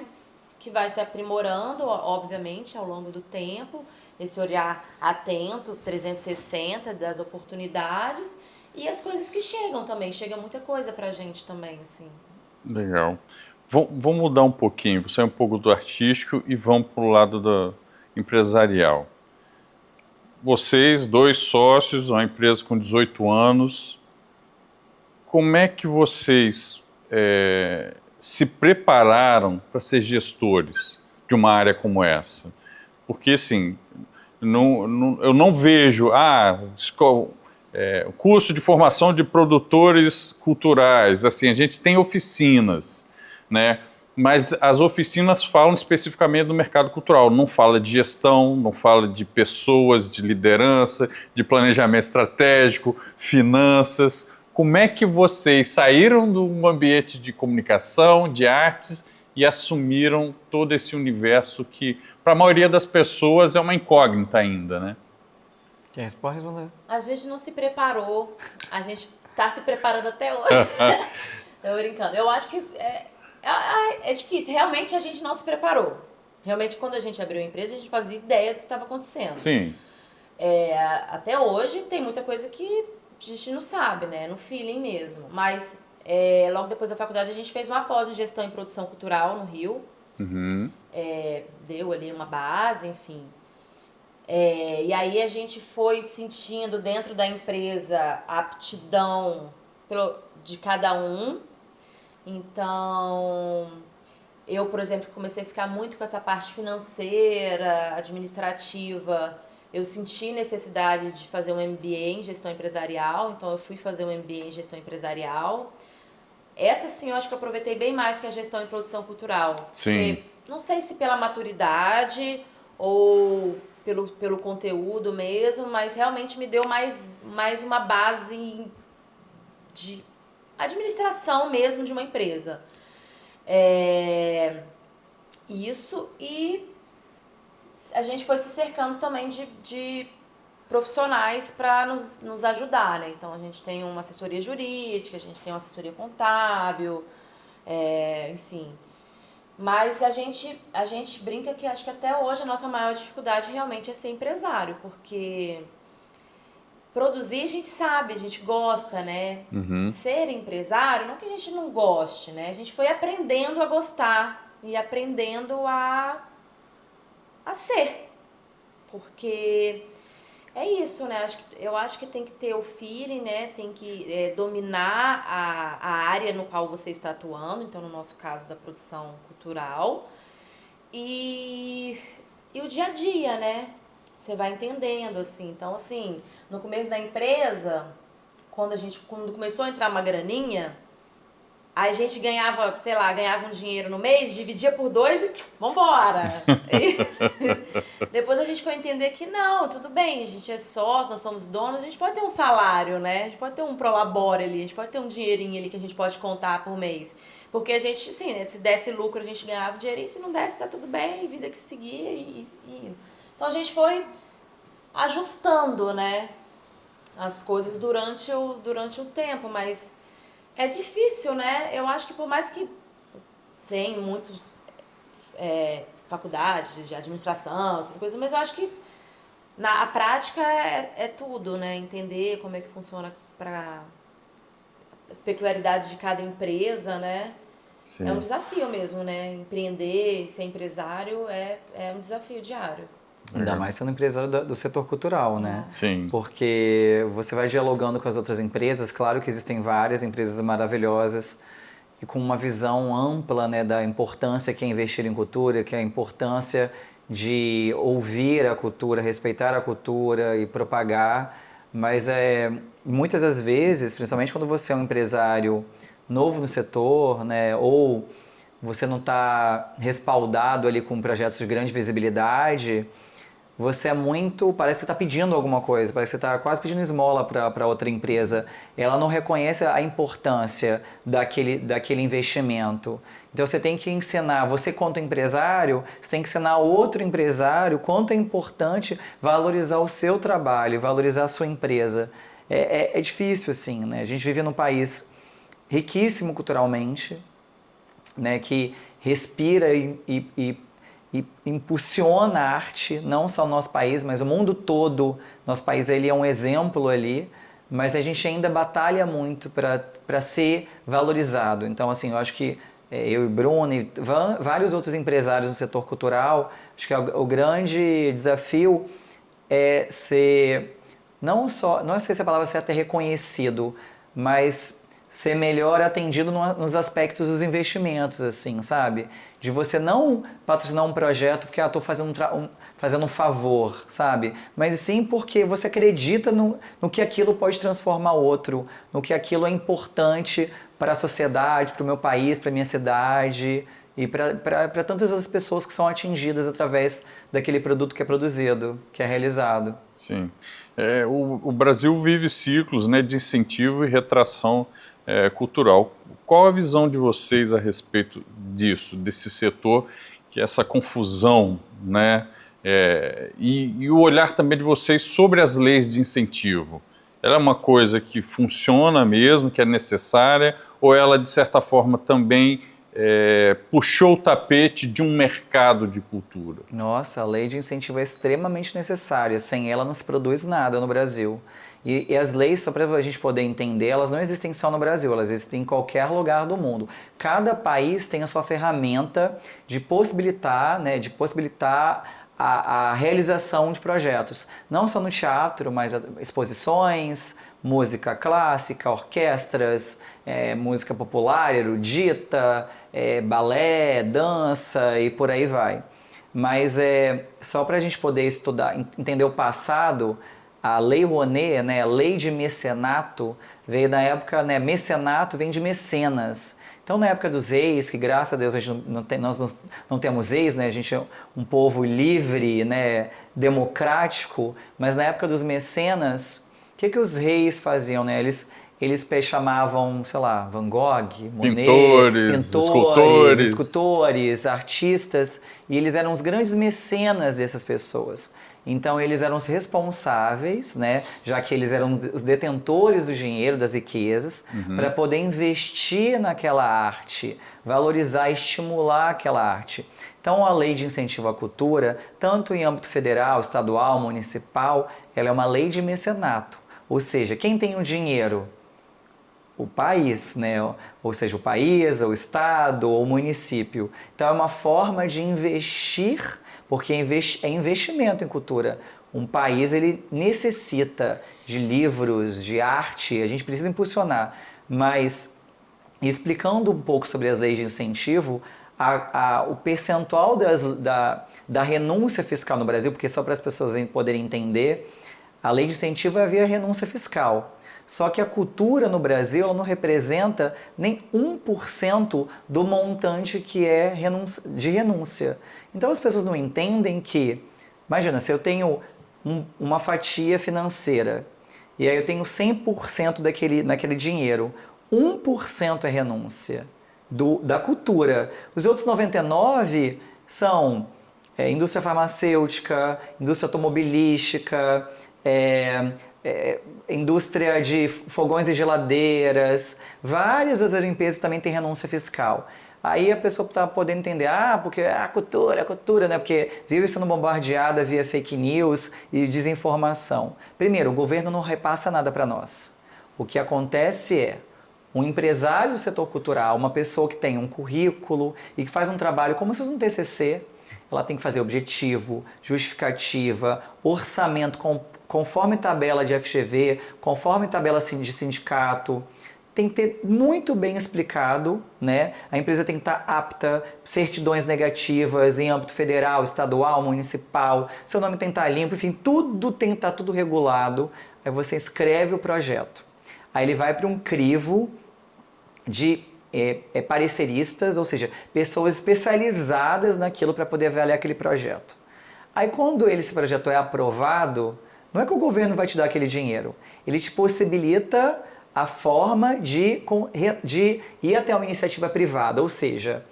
que vai se aprimorando, obviamente, ao longo do tempo, esse olhar atento, 360 das oportunidades e as coisas que chegam também, chega muita coisa pra gente também, assim. Legal. Vamos mudar um pouquinho, você é um pouco do artístico e vamos para o lado do empresarial. Vocês, 2 sócios, uma empresa com 18 anos, como é que vocês se prepararam para ser gestores de uma área como essa? Porque, assim, eu não vejo, curso de formação de produtores culturais, assim, a gente tem oficinas, né? Mas as oficinas falam especificamente do mercado cultural, não fala de gestão, não fala de pessoas, de liderança, de planejamento estratégico, finanças. Como é que vocês saíram de um ambiente de comunicação, de artes, e assumiram todo esse universo que, para a maioria das pessoas, é uma incógnita ainda, né? Quem pode responder? A gente não se preparou, a gente está se preparando até hoje. Tô brincando. Eu acho que é difícil, realmente a gente não se preparou. Realmente, quando a gente abriu a empresa, a gente fazia ideia do que estava acontecendo. Sim. Até hoje tem muita coisa que a gente não sabe, né? No feeling mesmo. Mas logo depois da faculdade a gente fez uma pós em gestão e produção cultural no Rio. Deu ali uma base, enfim. E aí a gente foi sentindo dentro da empresa a aptidão de cada um. Então, eu, por exemplo, comecei a ficar muito com essa parte financeira, administrativa. Eu senti necessidade de fazer um MBA em gestão empresarial, então eu fui fazer um MBA em gestão empresarial. Essa sim eu acho que eu aproveitei bem mais que a gestão em produção cultural. Sim. Porque, não sei se pela maturidade ou pelo conteúdo mesmo, mas realmente me deu mais uma base de administração mesmo de uma empresa. Isso, e a gente foi se cercando também de profissionais para nos ajudar, né? Então a gente tem uma assessoria jurídica, a gente tem uma assessoria contábil, enfim. Mas a gente brinca que acho que até hoje a nossa maior dificuldade realmente é ser empresário, porque produzir a gente sabe, a gente gosta, né? Ser empresário, não que a gente não goste, né? A gente foi aprendendo a gostar e aprendendo a ser. Porque é isso, né? Eu acho que tem que ter o feeling, né? Tem que dominar a área no qual você está atuando, então no nosso caso da produção cultural. E o dia a dia, né? Você vai entendendo, assim. Então, assim, no começo da empresa, quando começou a entrar uma graninha, a gente ganhava um dinheiro no mês, dividia por 2 e vambora. E depois a gente foi entender que não, tudo bem, a gente é sócio, nós somos donos, a gente pode ter um salário, né? A gente pode ter um prolabore ali, a gente pode ter um dinheirinho ali que a gente pode contar por mês. Porque a gente, sim, né, se desse lucro a gente ganhava o dinheirinho, se não desse tá tudo bem, vida que seguia e... Então a gente foi ajustando, né, as coisas durante o tempo, mas é difícil, né? Eu acho que por mais que tem muitos faculdades de administração, essas coisas, mas eu acho que a prática é tudo, né? Entender como é que funciona para as peculiaridades de cada empresa, né? Sim. É um desafio mesmo, né? Empreender, ser empresário é um desafio diário. Ainda mais sendo empresário do setor cultural, né? Sim. Porque você vai dialogando com as outras empresas, claro que existem várias empresas maravilhosas e com uma visão ampla, né, da importância que é investir em cultura, que é a importância de ouvir a cultura, respeitar a cultura e propagar, mas muitas das vezes, principalmente quando você é um empresário novo no setor, né, ou você não está respaldado ali com projetos de grande visibilidade, você parece que está pedindo alguma coisa, parece que você está quase pedindo esmola para outra empresa. Ela não reconhece a importância daquele investimento. Então você tem que ensinar, você quanto empresário, você tem que ensinar outro empresário quanto é importante valorizar o seu trabalho, valorizar a sua empresa. É difícil assim, né? A gente vive num país riquíssimo culturalmente, né, que respira e impulsiona a arte, não só no nosso país, mas o mundo todo. Nosso país ele é um exemplo ali, mas a gente ainda batalha muito para ser valorizado. Então, assim, eu acho que eu e Bruno e vários outros empresários do setor cultural, acho que o grande desafio é ser, não sei se a palavra certa é reconhecido, mas ser melhor atendido nos aspectos dos investimentos, assim, sabe? De você não patrocinar um projeto porque estou fazendo um favor, sabe? Mas sim porque você acredita no que aquilo pode transformar outro, no que aquilo é importante para a sociedade, para o meu país, para a minha cidade e para tantas outras pessoas que são atingidas através daquele produto que é produzido, que é realizado. Sim. O Brasil vive ciclos, né, de incentivo e retração cultural. Qual a visão de vocês a respeito disso, desse setor, que é essa confusão, né, e o olhar também de vocês sobre as leis de incentivo? Ela é uma coisa que funciona mesmo, que é necessária, ou ela, de certa forma, também puxou o tapete de um mercado de cultura? Nossa, a lei de incentivo é extremamente necessária. Sem ela não se produz nada no Brasil. E as leis, só para a gente poder entender, elas não existem só no Brasil, elas existem em qualquer lugar do mundo. Cada país tem a sua ferramenta de possibilitar, né, a realização de projetos. Não só no teatro, mas exposições, música clássica, orquestras, música popular, erudita, balé, dança e por aí vai. Mas só para a gente poder estudar, entender o passado, a Lei Rouanet, né, a lei de mecenato, veio da época, né, mecenato vem de mecenas. Então, na época dos reis, que graças a Deus nós não temos reis, né, a gente é um povo livre, né, democrático, mas na época dos mecenas, o que os reis faziam? Né? Eles chamavam, sei lá, Van Gogh, Monet, pintores, escultores, artistas, e eles eram os grandes mecenas dessas pessoas. Então eles eram os responsáveis, né, já que eles eram os detentores do dinheiro, das riquezas, para poder investir naquela arte, valorizar e estimular aquela arte. Então a lei de incentivo à cultura, tanto em âmbito federal, estadual, municipal, ela é uma lei de mecenato. Ou seja, quem tem o dinheiro? O país, né? Ou seja, o país, o estado ou o município. Então é uma forma de investir, porque é investimento em cultura. Um país ele necessita de livros, de arte, a gente precisa impulsionar. Mas explicando um pouco sobre as leis de incentivo, o percentual da renúncia fiscal no Brasil, porque só para as pessoas poderem entender, a lei de incentivo havia renúncia fiscal. Só que a cultura no Brasil ela não representa nem 1% do montante que é de renúncia. Então as pessoas não entendem que, imagina, se eu tenho uma fatia financeira e aí eu tenho 100% daquele dinheiro, 1% é renúncia da cultura. Os outros 99% são indústria farmacêutica, indústria automobilística, indústria de fogões e geladeiras, várias outras empresas também têm renúncia fiscal. Aí a pessoa está podendo entender, porque a cultura, né? Porque vive sendo bombardeada via fake news e desinformação. Primeiro, o governo não repassa nada para nós. O que acontece é, um empresário do setor cultural, uma pessoa que tem um currículo e que faz um trabalho como se fosse um TCC, ela tem que fazer objetivo, justificativa, orçamento conforme tabela de FGV, conforme tabela de sindicato. Tem que ter muito bem explicado, né? A empresa tem que estar apta, certidões negativas em âmbito federal, estadual, municipal, seu nome tem que estar limpo, enfim, tudo tem que estar tudo regulado. Aí você escreve o projeto. Aí ele vai para um crivo de pareceristas, ou seja, pessoas especializadas naquilo para poder avaliar aquele projeto. Aí quando esse projeto é aprovado, não é que o governo vai te dar aquele dinheiro, ele te possibilita a forma de ir até uma iniciativa privada, ou seja,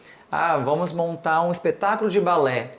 vamos montar um espetáculo de balé,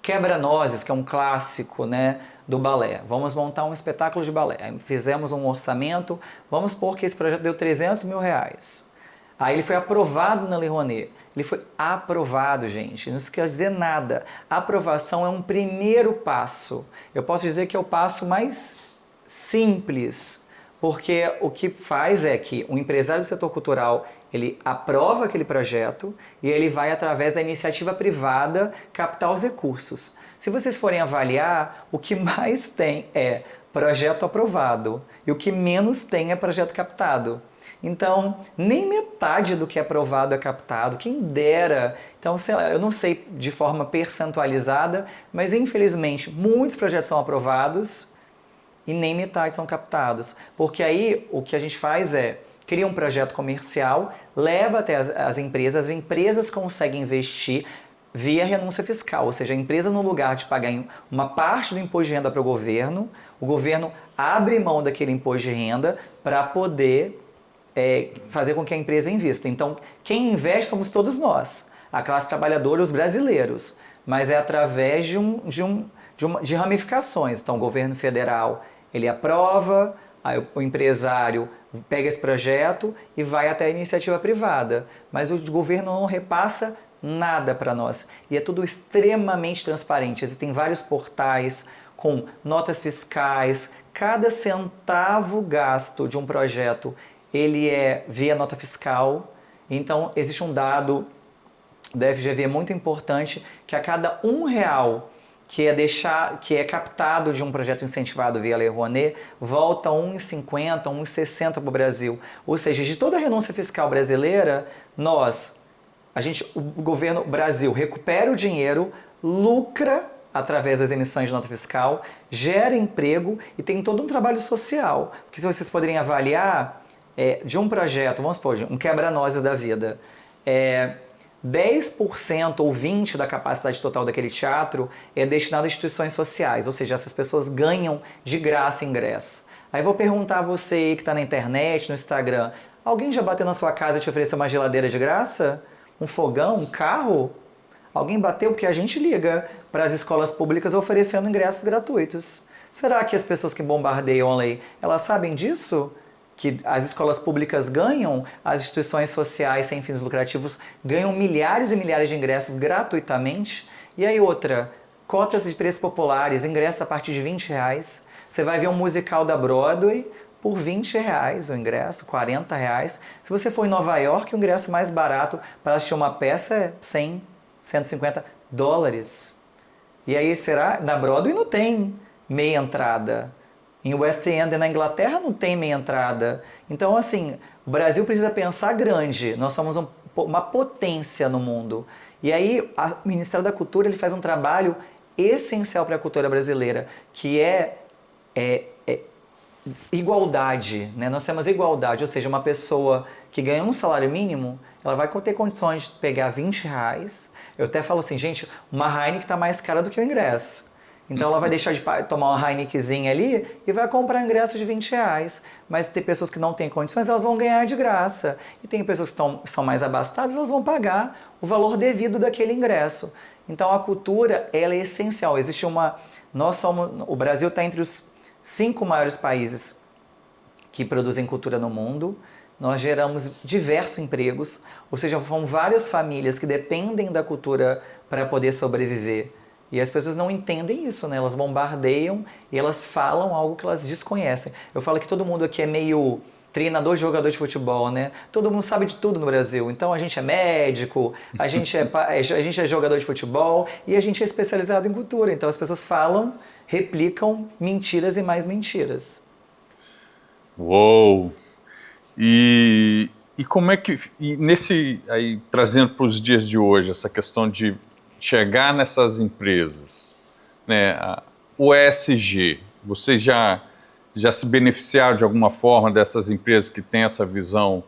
Quebra-Nozes, que é um clássico, né, do balé. Vamos montar um espetáculo de balé. Aí fizemos um orçamento, vamos supor que esse projeto deu 300 mil reais. Aí ele foi aprovado na Lei Rouanet. Ele foi aprovado, gente. Isso quer dizer nada. A aprovação é um primeiro passo. Eu posso dizer que é o passo mais simples, porque o que faz é que o empresário do setor cultural, ele aprova aquele projeto e ele vai, através da iniciativa privada, captar os recursos. Se vocês forem avaliar, o que mais tem é projeto aprovado e o que menos tem é projeto captado. Então, nem metade do que é aprovado é captado, quem dera. Então, sei lá, eu não sei de forma percentualizada, mas infelizmente muitos projetos são aprovados e nem metade são captados. Porque aí o que a gente faz é cria um projeto comercial, leva até as empresas conseguem investir via renúncia fiscal, ou seja, a empresa, no lugar de pagar uma parte do imposto de renda para o governo abre mão daquele imposto de renda para poder fazer com que a empresa invista. Então, quem investe somos todos nós, a classe trabalhadora, os brasileiros, mas é através de ramificações. Então, o governo federal, ele aprova, aí o empresário pega esse projeto e vai até a iniciativa privada, mas o governo não repassa nada para nós. E é tudo extremamente transparente. Existem vários portais com notas fiscais. Cada centavo gasto de um projeto, ele é via nota fiscal. Então, existe um dado da FGV muito importante, que a cada R$1 que é captado de um projeto incentivado via Lei Rouanet, volta R$1,50, R$1,60 para o Brasil. Ou seja, de toda a renúncia fiscal brasileira, o governo Brasil recupera o dinheiro, lucra através das emissões de nota fiscal, gera emprego e tem todo um trabalho social. Porque se vocês poderem avaliar de um projeto, vamos supor, um quebra-nozes da vida, 10% ou 20% da capacidade total daquele teatro é destinado a instituições sociais, ou seja, essas pessoas ganham de graça ingresso. Aí eu vou perguntar a você aí que está na internet, no Instagram, alguém já bateu na sua casa e te ofereceu uma geladeira de graça? Um fogão, um carro? Alguém bateu? Porque a gente liga para as escolas públicas oferecendo ingressos gratuitos. Será que as pessoas que bombardeiam a lei, elas sabem disso? Que as escolas públicas ganham, as instituições sociais sem fins lucrativos ganham milhares e milhares de ingressos gratuitamente? E aí outra, cotas de preços populares, ingressos a partir de R$20. Você vai ver um musical da Broadway por R$20 o ingresso, R$40. Se você for em Nova York, o ingresso mais barato para assistir uma peça é $100, $150. E aí será? Na Broadway não tem meia entrada. Em West End, na Inglaterra, não tem meia entrada. Então, assim, o Brasil precisa pensar grande. Nós somos uma potência no mundo. E aí, o Ministério da Cultura ele faz um trabalho essencial para a cultura brasileira, que é igualdade, né? Nós temos igualdade, ou seja, uma pessoa que ganha um salário mínimo, ela vai ter condições de pegar R$20. Eu até falo assim, gente, uma Heineken está mais cara do que o ingresso. Então ela vai deixar de tomar uma Heinekenzinha ali e vai comprar ingresso de R$20. Mas tem pessoas que não têm condições, elas vão ganhar de graça. E tem pessoas que são mais abastadas, elas vão pagar o valor devido daquele ingresso. Então a cultura, ela é essencial. O Brasil está entre os 5 maiores países que produzem cultura no mundo. Nós geramos diversos empregos, ou seja, são várias famílias que dependem da cultura para poder sobreviver. E as pessoas não entendem isso, né? Elas bombardeiam e elas falam algo que elas desconhecem. Eu falo que todo mundo aqui é meio treinador de jogador de futebol, né? Todo mundo sabe de tudo no Brasil. Então a gente é médico, a gente é jogador de futebol e a gente é especializado em cultura. Então as pessoas falam, replicam mentiras e mais mentiras. Uou! E como é que, aí trazendo para os dias de hoje, essa questão de chegar nessas empresas, né? O ESG, vocês já se beneficiaram de alguma forma dessas empresas que têm essa visão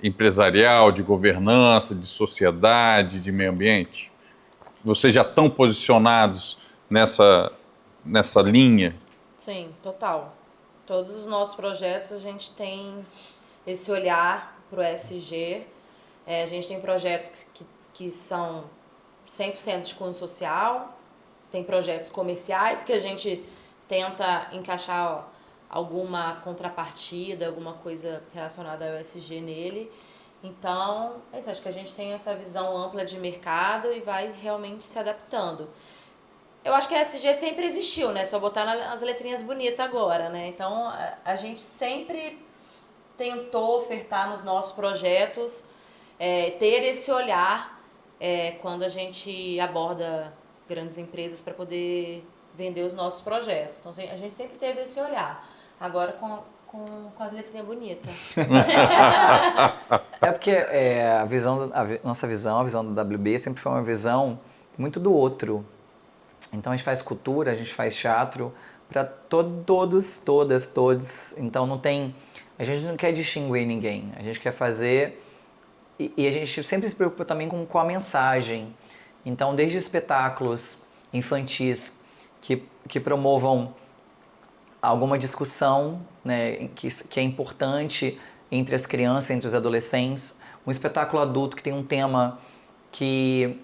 empresarial, de governança, de sociedade, de meio ambiente? Vocês já estão posicionados nessa linha? Sim, total. Todos os nossos projetos a gente tem esse olhar para o ESG. A gente tem projetos que são 100% de cunho social, tem projetos comerciais que a gente tenta encaixar alguma contrapartida, alguma coisa relacionada ao ESG nele. Então, é isso, acho que a gente tem essa visão ampla de mercado e vai realmente se adaptando. Eu acho que a ESG sempre existiu, né? Só botar as letrinhas bonitas agora, né? Então, a gente sempre tentou ofertar nos nossos projetos, ter esse olhar quando a gente aborda grandes empresas para poder vender os nossos projetos. Então, a gente sempre teve esse olhar. Agora, com as letrinhas bonitas. É porque nossa visão, a visão do WB sempre foi uma visão muito do outro. Então a gente faz cultura, a gente faz teatro para todos, todas, todos. Então a gente não quer distinguir ninguém. A gente quer fazer e a gente sempre se preocupa também com a mensagem. Então desde espetáculos infantis que promovam alguma discussão, né, que é importante entre as crianças, entre os adolescentes, um espetáculo adulto que tem um tema que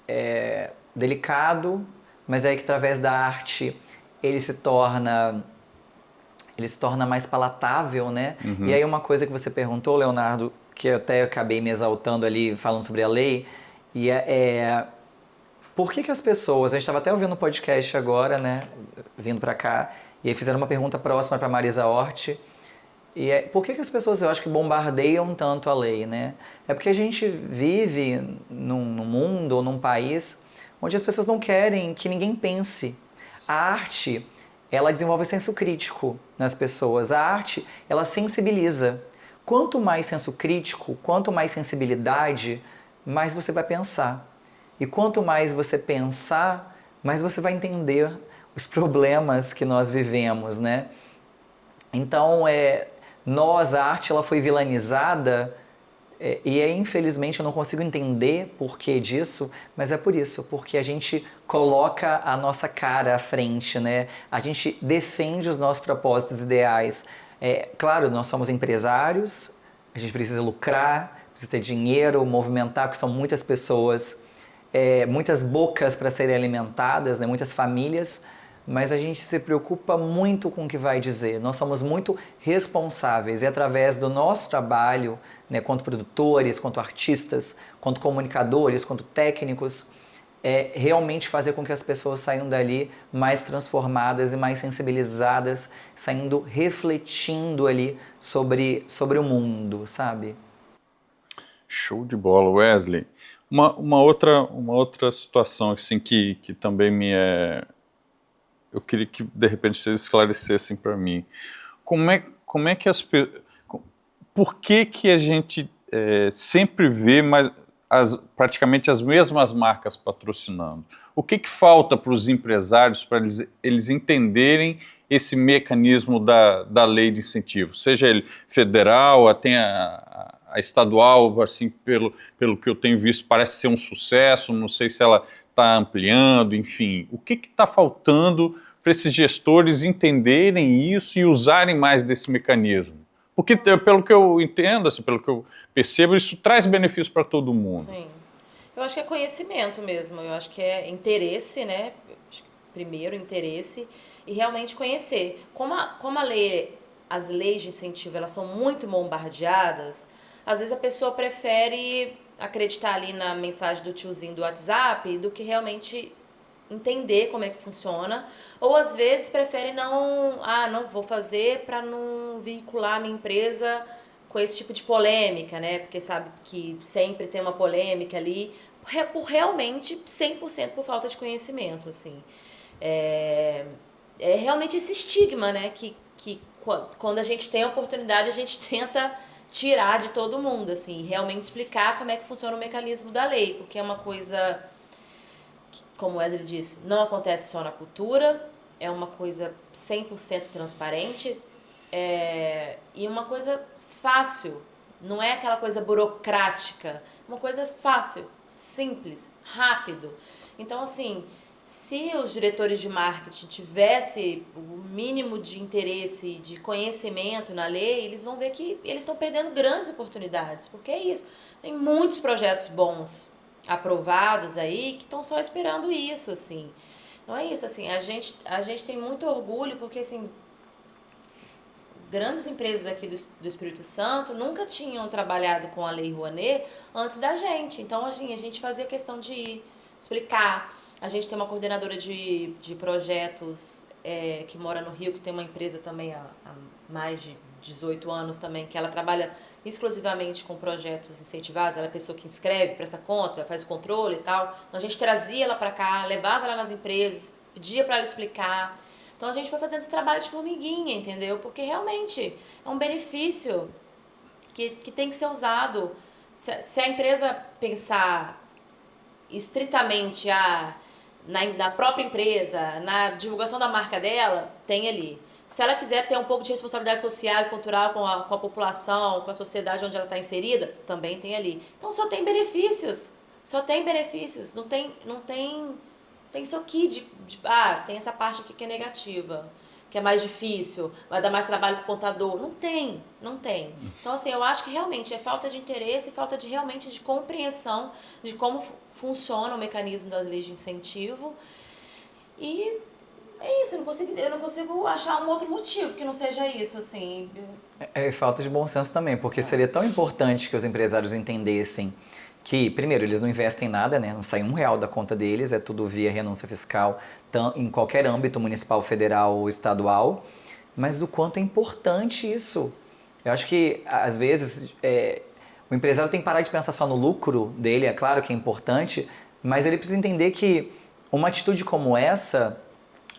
é delicado, mas é que através da arte ele se torna mais palatável, né? Uhum. E aí uma coisa que você perguntou, Leonardo, que eu até acabei me exaltando ali falando sobre a lei, e por que as pessoas, a gente estava até ouvindo um podcast agora, né, vindo para cá, e aí fizeram uma pergunta próxima para Marisa Hort, e por que as pessoas, eu acho que bombardeiam tanto a lei, né? É porque a gente vive num mundo ou num país onde as pessoas não querem que ninguém pense. A arte, ela desenvolve senso crítico nas pessoas. A arte, ela sensibiliza. Quanto mais senso crítico, quanto mais sensibilidade, mais você vai pensar. E quanto mais você pensar, mais você vai entender os problemas que nós vivemos, né? Então, a arte ela foi vilanizada e infelizmente eu não consigo entender por que disso, mas é por isso, porque a gente coloca a nossa cara à frente, né? A gente defende os nossos propósitos ideais. Claro, nós somos empresários, a gente precisa lucrar, precisa ter dinheiro, movimentar, porque são muitas pessoas, muitas bocas para serem alimentadas, né? Muitas famílias, mas a gente se preocupa muito com o que vai dizer. Nós somos muito responsáveis e através do nosso trabalho, né, quanto produtores, quanto artistas, quanto comunicadores, quanto técnicos, realmente fazer com que as pessoas saiam dali mais transformadas e mais sensibilizadas, saindo refletindo ali sobre o mundo, sabe? Show de bola, Wesley. Uma outra situação assim, que também eu queria que, de repente, vocês esclarecessem para mim. Como é que por que a gente sempre vê praticamente as mesmas marcas patrocinando? O que falta para os empresários para eles entenderem esse mecanismo da lei de incentivo? Seja ele federal, até a estadual, assim, pelo que eu tenho visto, parece ser um sucesso, não sei se ela está ampliando, enfim. O que está faltando para esses gestores entenderem isso e usarem mais desse mecanismo? Porque, pelo que eu entendo, assim, pelo que eu percebo, isso traz benefícios para todo mundo. Sim. Eu acho que é conhecimento mesmo, eu acho que é interesse, né? Primeiro, interesse e realmente conhecer. Como as leis de incentivo, elas são muito bombardeadas, às vezes a pessoa prefere acreditar ali na mensagem do tiozinho do WhatsApp do que realmente entender como é que funciona, ou às vezes preferem não vou fazer para não vincular a minha empresa com esse tipo de polêmica, né? Porque sabe que sempre tem uma polêmica ali, por realmente 100% por falta de conhecimento, assim. É realmente esse estigma, né? Que quando a gente tem a oportunidade, a gente tenta tirar de todo mundo, assim, realmente explicar como é que funciona o mecanismo da lei, porque é uma coisa que, como o Wesley disse, não acontece só na cultura, é uma coisa 100% transparente, e uma coisa fácil, não é aquela coisa burocrática, uma coisa fácil, simples, rápido. Então, assim, se os diretores de marketing tivessem o mínimo de interesse, de conhecimento na lei, eles vão ver que eles estão perdendo grandes oportunidades, porque é isso. Tem muitos projetos bons aprovados aí que estão só esperando isso, assim. Então é isso, assim, a gente tem muito orgulho porque, assim, grandes empresas aqui do Espírito Santo nunca tinham trabalhado com a Lei Rouanet antes da gente. Então, assim, a gente fazia questão de ir, explicar. A gente tem uma coordenadora de projetos que mora no Rio, que tem uma empresa também há mais de 18 anos também, que ela trabalha exclusivamente com projetos incentivados. Ela é a pessoa que inscreve, presta conta, faz o controle e tal. Então, a gente trazia ela para cá, levava ela nas empresas, pedia para ela explicar. Então, a gente foi fazendo esse trabalho de formiguinha, entendeu? Porque realmente é um benefício que tem que ser usado. Se a empresa pensar estritamente na própria empresa, na divulgação da marca dela, tem ali. Se ela quiser ter um pouco de responsabilidade social e cultural com a população, com a sociedade onde ela está inserida, também tem ali. Então, só tem benefícios. Só tem benefícios. Não tem isso aqui tem essa parte aqui que é negativa, que é mais difícil, vai dar mais trabalho pro contador. Não tem. Então, assim, eu acho que realmente é falta de interesse e falta realmente de compreensão de como funciona o mecanismo das leis de incentivo. E é isso, eu não consigo achar um outro motivo que não seja isso, assim. É falta de bom senso também, porque seria tão importante que os empresários entendessem que, primeiro, eles não investem em nada, né? Não sai R$1 da conta deles, é tudo via renúncia fiscal em qualquer âmbito municipal, federal ou estadual, mas do quanto é importante isso. Eu acho que, às vezes, o empresário tem que parar de pensar só no lucro dele, é claro que é importante, mas ele precisa entender que uma atitude como essa,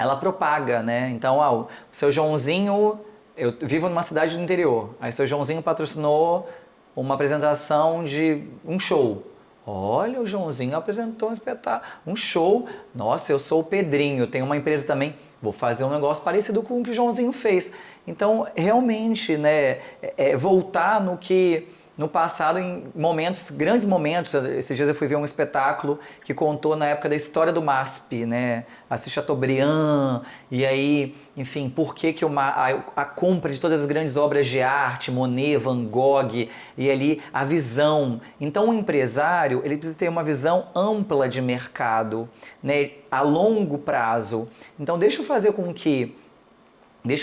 ela propaga, né? Então, o seu Joãozinho, eu vivo numa cidade do interior, aí seu Joãozinho patrocinou uma apresentação de um show. Olha, o Joãozinho apresentou um espetáculo, um show. Nossa, eu sou o Pedrinho, tenho uma empresa também, vou fazer um negócio parecido com o que o Joãozinho fez. Então, realmente, né, voltar no passado, em grandes momentos. Esses dias eu fui ver um espetáculo que contou na época da história do MASP, né? Assis Chateaubriand, e aí, enfim, por que a compra de todas as grandes obras de arte, Monet, Van Gogh, e ali a visão. Então, o empresário, ele precisa ter uma visão ampla de mercado, né? A longo prazo. Então, deixa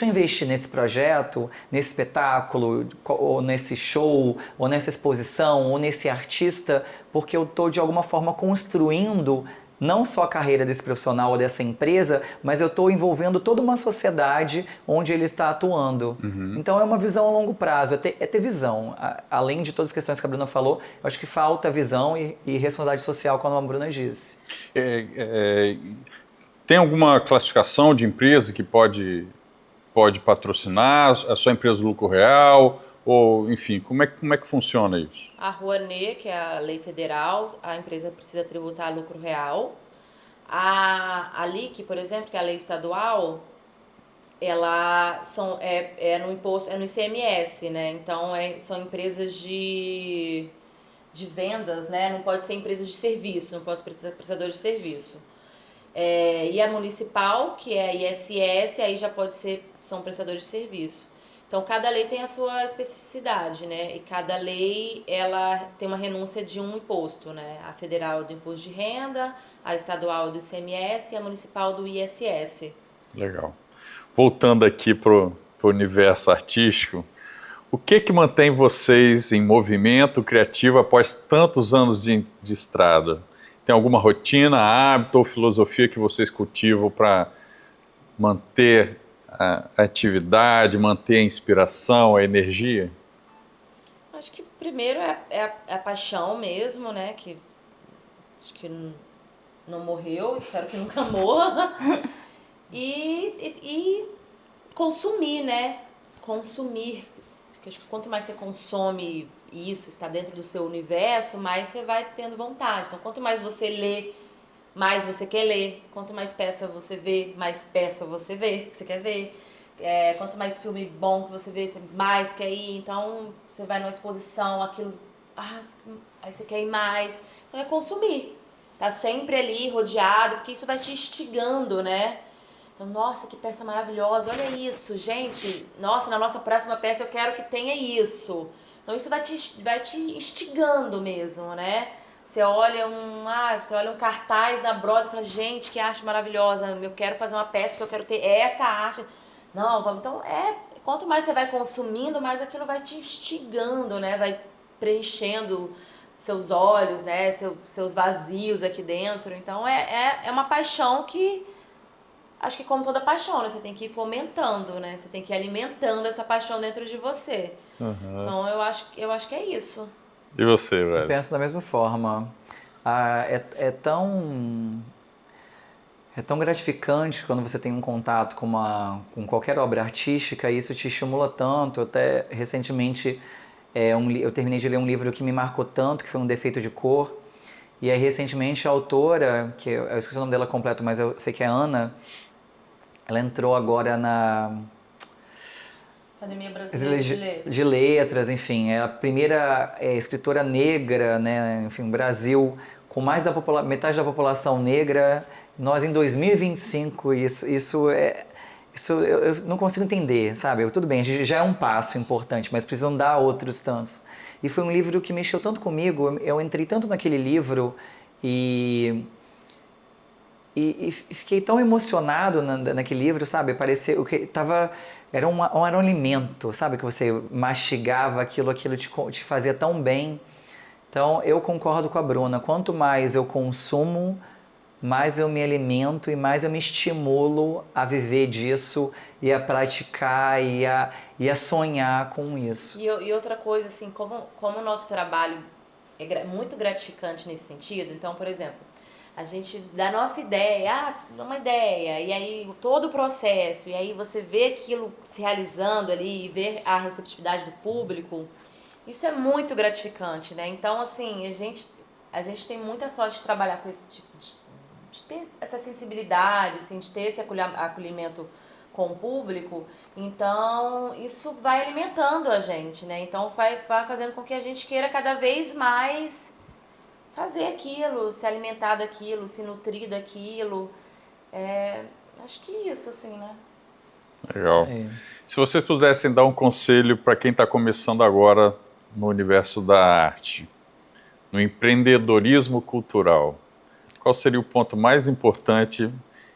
eu investir nesse projeto, nesse espetáculo, ou nesse show, ou nessa exposição, ou nesse artista, porque eu estou de alguma forma construindo não só a carreira desse profissional ou dessa empresa, mas eu estou envolvendo toda uma sociedade onde ele está atuando. Uhum. Então é uma visão a longo prazo, é ter visão. Além de todas as questões que a Bruna falou, eu acho que falta visão e responsabilidade social, como a Bruna disse. Tem alguma classificação de empresa que pode patrocinar a sua empresa do lucro real? Ou, enfim, como é que funciona isso? A Rouanet, que é a lei federal, a empresa precisa tributar lucro real. A LIC, por exemplo, que é a lei estadual, ela no imposto, no ICMS, né? Então, são empresas de vendas, né? Não pode ser empresas de serviço, não pode ser prestadores de serviço. E a municipal, que é a ISS, aí já são prestadores de serviço. Então, cada lei tem a sua especificidade, né? E cada lei, ela tem uma renúncia de um imposto, né? A federal do imposto de renda, a estadual do ICMS e a municipal do ISS. Legal. Voltando aqui para o universo artístico, o que mantém vocês em movimento criativo após tantos anos de estrada? Tem alguma rotina, hábito ou filosofia que vocês cultivam para manter a atividade, manter a inspiração, a energia? Acho que primeiro é a paixão mesmo, né? Que acho que não morreu, espero que nunca morra. E consumir, né? Consumir. Porque acho que quanto mais você consome isso, está dentro do seu universo, mais você vai tendo vontade. Então, quanto mais você lê, mais você quer ler. Quanto mais peça você vê, mais peça você vê, que você quer ver. Quanto mais filme bom que você vê, você mais quer ir. Então, você vai numa exposição, aquilo... aí você quer ir mais. Então, é consumir. Tá sempre ali, rodeado, porque isso vai te instigando, né? Então, nossa, que peça maravilhosa, olha isso, gente. Nossa, na nossa próxima peça eu quero que tenha isso. Então, isso vai te instigando mesmo, né? Você olha um cartaz da Broadway e fala, gente, que arte maravilhosa, eu quero fazer uma peça porque eu quero ter essa arte. Não, vamos. Então, quanto mais você vai consumindo, mais aquilo vai te instigando, né? Vai preenchendo seus olhos, né? Seus vazios aqui dentro. Então, é uma paixão que, acho que como toda paixão, né? Você tem que ir fomentando, né? Você tem que ir alimentando essa paixão dentro de você. Uhum. Então, eu acho que é isso. E você, Eu Brad? penso da mesma forma. É tão gratificante quando você tem um contato com qualquer obra artística, e isso te estimula tanto. Até recentemente eu terminei de ler um livro que me marcou tanto, que foi Um Defeito de Cor. E aí recentemente a autora, que eu esqueci o nome dela completo, mas eu sei que é Ana, ela entrou agora na Academia Brasileira de Letras, enfim, é a primeira escritora negra, né, enfim, o Brasil com mais metade da população negra. Nós em 2025, isso eu não consigo entender, sabe? Tudo bem, já é um passo importante, mas precisam dar outros tantos. E foi um livro que mexeu tanto comigo, eu entrei tanto naquele livro e fiquei tão emocionado naquele livro, sabe? Parecia que era um alimento, sabe? Que você mastigava aquilo te fazia tão bem. Então, eu concordo com a Bruna. Quanto mais eu consumo, mais eu me alimento e mais eu me estimulo a viver disso e a praticar e a sonhar com isso. E outra coisa, assim, como o nosso trabalho é muito gratificante nesse sentido. Então, por exemplo, a gente dá a nossa ideia, uma ideia, e aí todo o processo, e aí você vê aquilo se realizando ali, e ver a receptividade do público, isso é muito gratificante, né? Então, assim, a gente tem muita sorte de trabalhar com esse tipo de ter essa sensibilidade, assim, de ter esse acolhimento com o público. Então, isso vai alimentando a gente, né? Então, vai fazendo com que a gente queira cada vez mais fazer aquilo, se alimentar daquilo, se nutrir daquilo. Acho que isso, assim, né? Legal. Se vocês pudessem dar um conselho para quem está começando agora no universo da arte, no empreendedorismo cultural, qual seria o ponto mais importante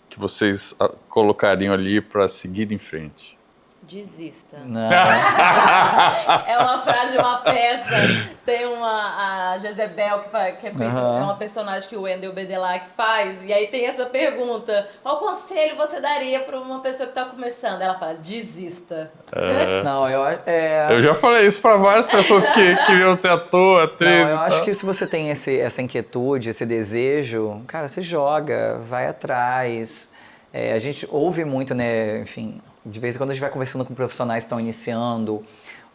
que vocês colocariam ali para seguir em frente? Desista. Não. É uma frase de uma peça. Tem a Jezebel, que é uma personagem que o Wendell Bedelac faz. E aí tem essa pergunta: qual conselho você daria para uma pessoa que está começando? Ela fala: desista. Não, eu já falei isso para várias pessoas que queriam ser ator, atriz. Não, eu acho que se você tem essa inquietude, esse desejo, cara, você joga, vai atrás. A gente ouve muito, né, enfim, de vez em quando a gente vai conversando com profissionais que estão iniciando,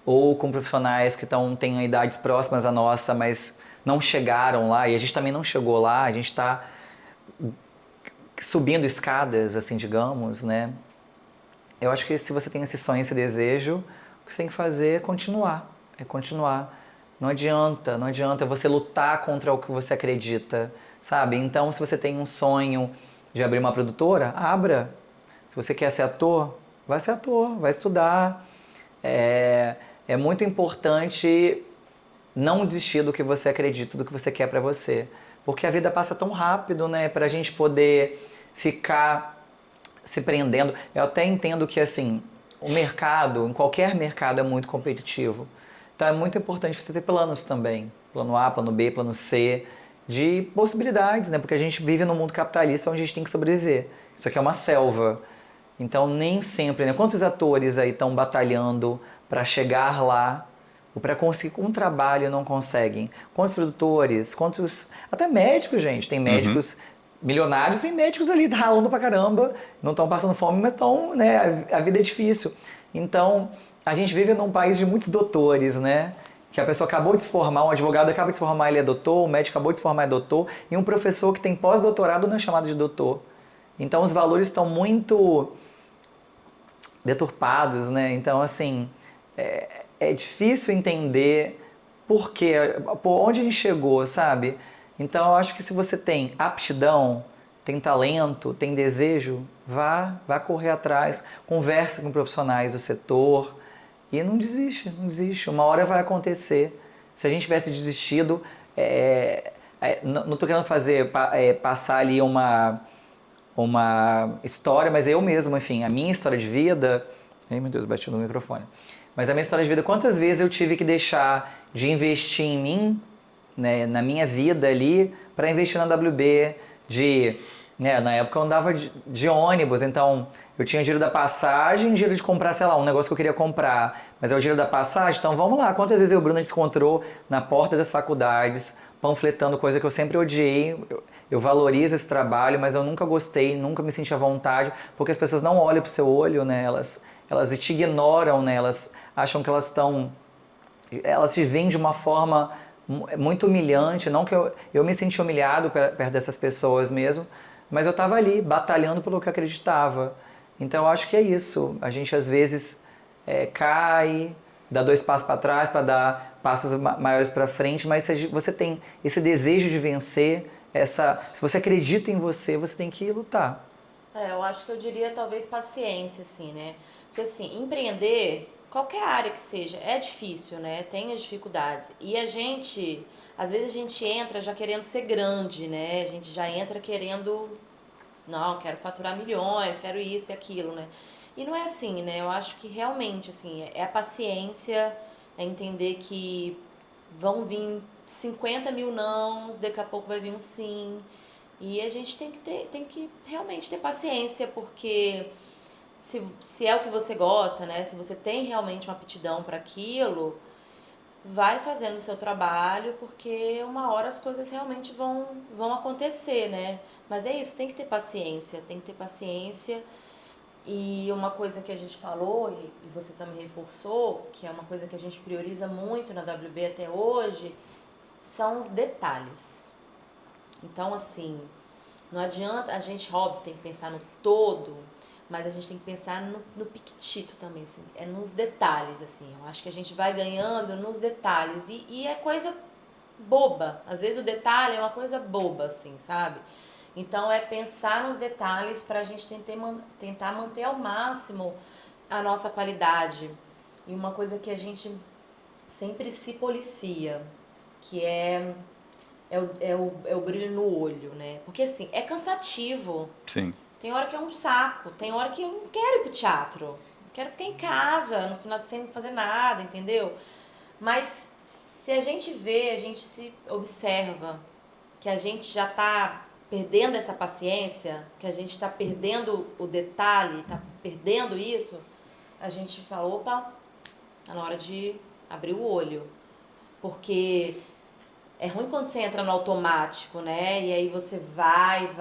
ou com profissionais que têm idades próximas à nossa, mas não chegaram lá, e a gente também não chegou lá, a gente está subindo escadas, assim, digamos, né. Eu acho que se você tem esse sonho, esse desejo, o que você tem que fazer é continuar, Não adianta você lutar contra o que você acredita, sabe? Então, se você tem um sonho de abrir uma produtora, abra. Se você quer ser ator, vai ser ator, vai estudar. É muito importante não desistir do que você acredita, do que você quer pra você. Porque a vida passa tão rápido, né? Pra gente poder ficar se prendendo. Eu até entendo que, assim, o mercado, em qualquer mercado, é muito competitivo. Então é muito importante você ter planos também. Plano A, plano B, plano C. de possibilidades, né? Porque a gente vive num mundo capitalista onde a gente tem que sobreviver. Isso aqui é uma selva. Então, nem sempre, né? Quantos atores aí estão batalhando para chegar lá, ou para conseguir um trabalho e não conseguem? Quantos produtores, quantos... Até médicos, gente. Tem médicos milionários, tem médicos ali ralando pra caramba, não estão passando fome, mas estão, né? A vida é difícil. Então, a gente vive num país de muitos doutores, né? Que a pessoa acabou de se formar, um advogado acaba de se formar, ele é doutor, um médico acabou de se formar, é doutor, e um professor que tem pós-doutorado não é chamado de doutor. Então, os valores estão muito deturpados, né? Então, assim, é difícil entender por quê, por onde a gente chegou, sabe? Então, eu acho que se você tem aptidão, tem talento, tem desejo, vá correr atrás, conversa com profissionais do setor e não desiste, não desiste. Uma hora vai acontecer. Se a gente tivesse desistido, não estou querendo passar ali uma história, mas eu mesmo, enfim, a minha história de vida... Ai, meu Deus, bati no microfone. Mas a minha história de vida, quantas vezes eu tive que deixar de investir em mim, né, na minha vida ali, para investir na WB, né, na época eu andava de ônibus, então eu tinha o dinheiro da passagem, dinheiro de comprar, sei lá, um negócio que eu queria comprar, mas é o dinheiro da passagem, então vamos lá, quantas vezes eu e o Bruno a gente se encontrou na porta das faculdades, panfletando coisa que eu sempre odiei. Eu valorizo esse trabalho, mas eu nunca gostei, nunca me senti à vontade, porque as pessoas não olham pro seu olho, né? Elas te ignoram, né? Elas acham que elas te veem de uma forma muito humilhante. Não que eu me senti humilhado perto dessas pessoas mesmo, mas eu estava ali batalhando pelo que eu acreditava. Então eu acho que é isso. A gente às vezes cai, dá 2 passos para trás para dar passos maiores para frente, mas se você tem esse desejo de vencer, se você acredita em você, você tem que lutar. Eu acho que eu diria talvez paciência, assim, né? Porque assim, empreender, qualquer área que seja, é difícil, né? Tem as dificuldades. E às vezes a gente entra já querendo ser grande, né? A gente já entra querendo, não, quero faturar milhões, quero isso e aquilo, né? E não é assim, né? Eu acho que realmente, assim, é a paciência, é entender que vão vir 50 mil nãos, daqui a pouco vai vir um sim. E a gente tem que realmente ter paciência, porque se é o que você gosta, né? Se você tem realmente uma aptidão para aquilo, vai fazendo o seu trabalho, porque uma hora as coisas realmente vão acontecer, né? Mas é isso, tem que ter paciência, tem que ter paciência. E uma coisa que a gente falou, e você também reforçou, que é uma coisa que a gente prioriza muito na WB até hoje, são os detalhes. Então, assim, não adianta, a gente, óbvio, tem que pensar no todo, mas a gente tem que pensar no piquitito também, assim, é nos detalhes, assim. Eu acho que a gente vai ganhando nos detalhes, e é coisa boba. Às vezes o detalhe é uma coisa boba, assim, sabe? Então, é pensar nos detalhes para a gente tentar manter ao máximo a nossa qualidade. E uma coisa que a gente sempre se policia, que é o brilho no olho, né? Porque, assim, é cansativo. Sim. Tem hora que é um saco, tem hora que eu não quero ir pro teatro. Quero ficar em casa, no final de semana sem fazer nada, entendeu? Mas se a gente vê, a gente se observa que a gente já tá perdendo essa paciência, que a gente tá perdendo o detalhe, tá perdendo isso, a gente fala, opa, tá na hora de abrir o olho. Porque é ruim quando você entra no automático, né? E aí você vai.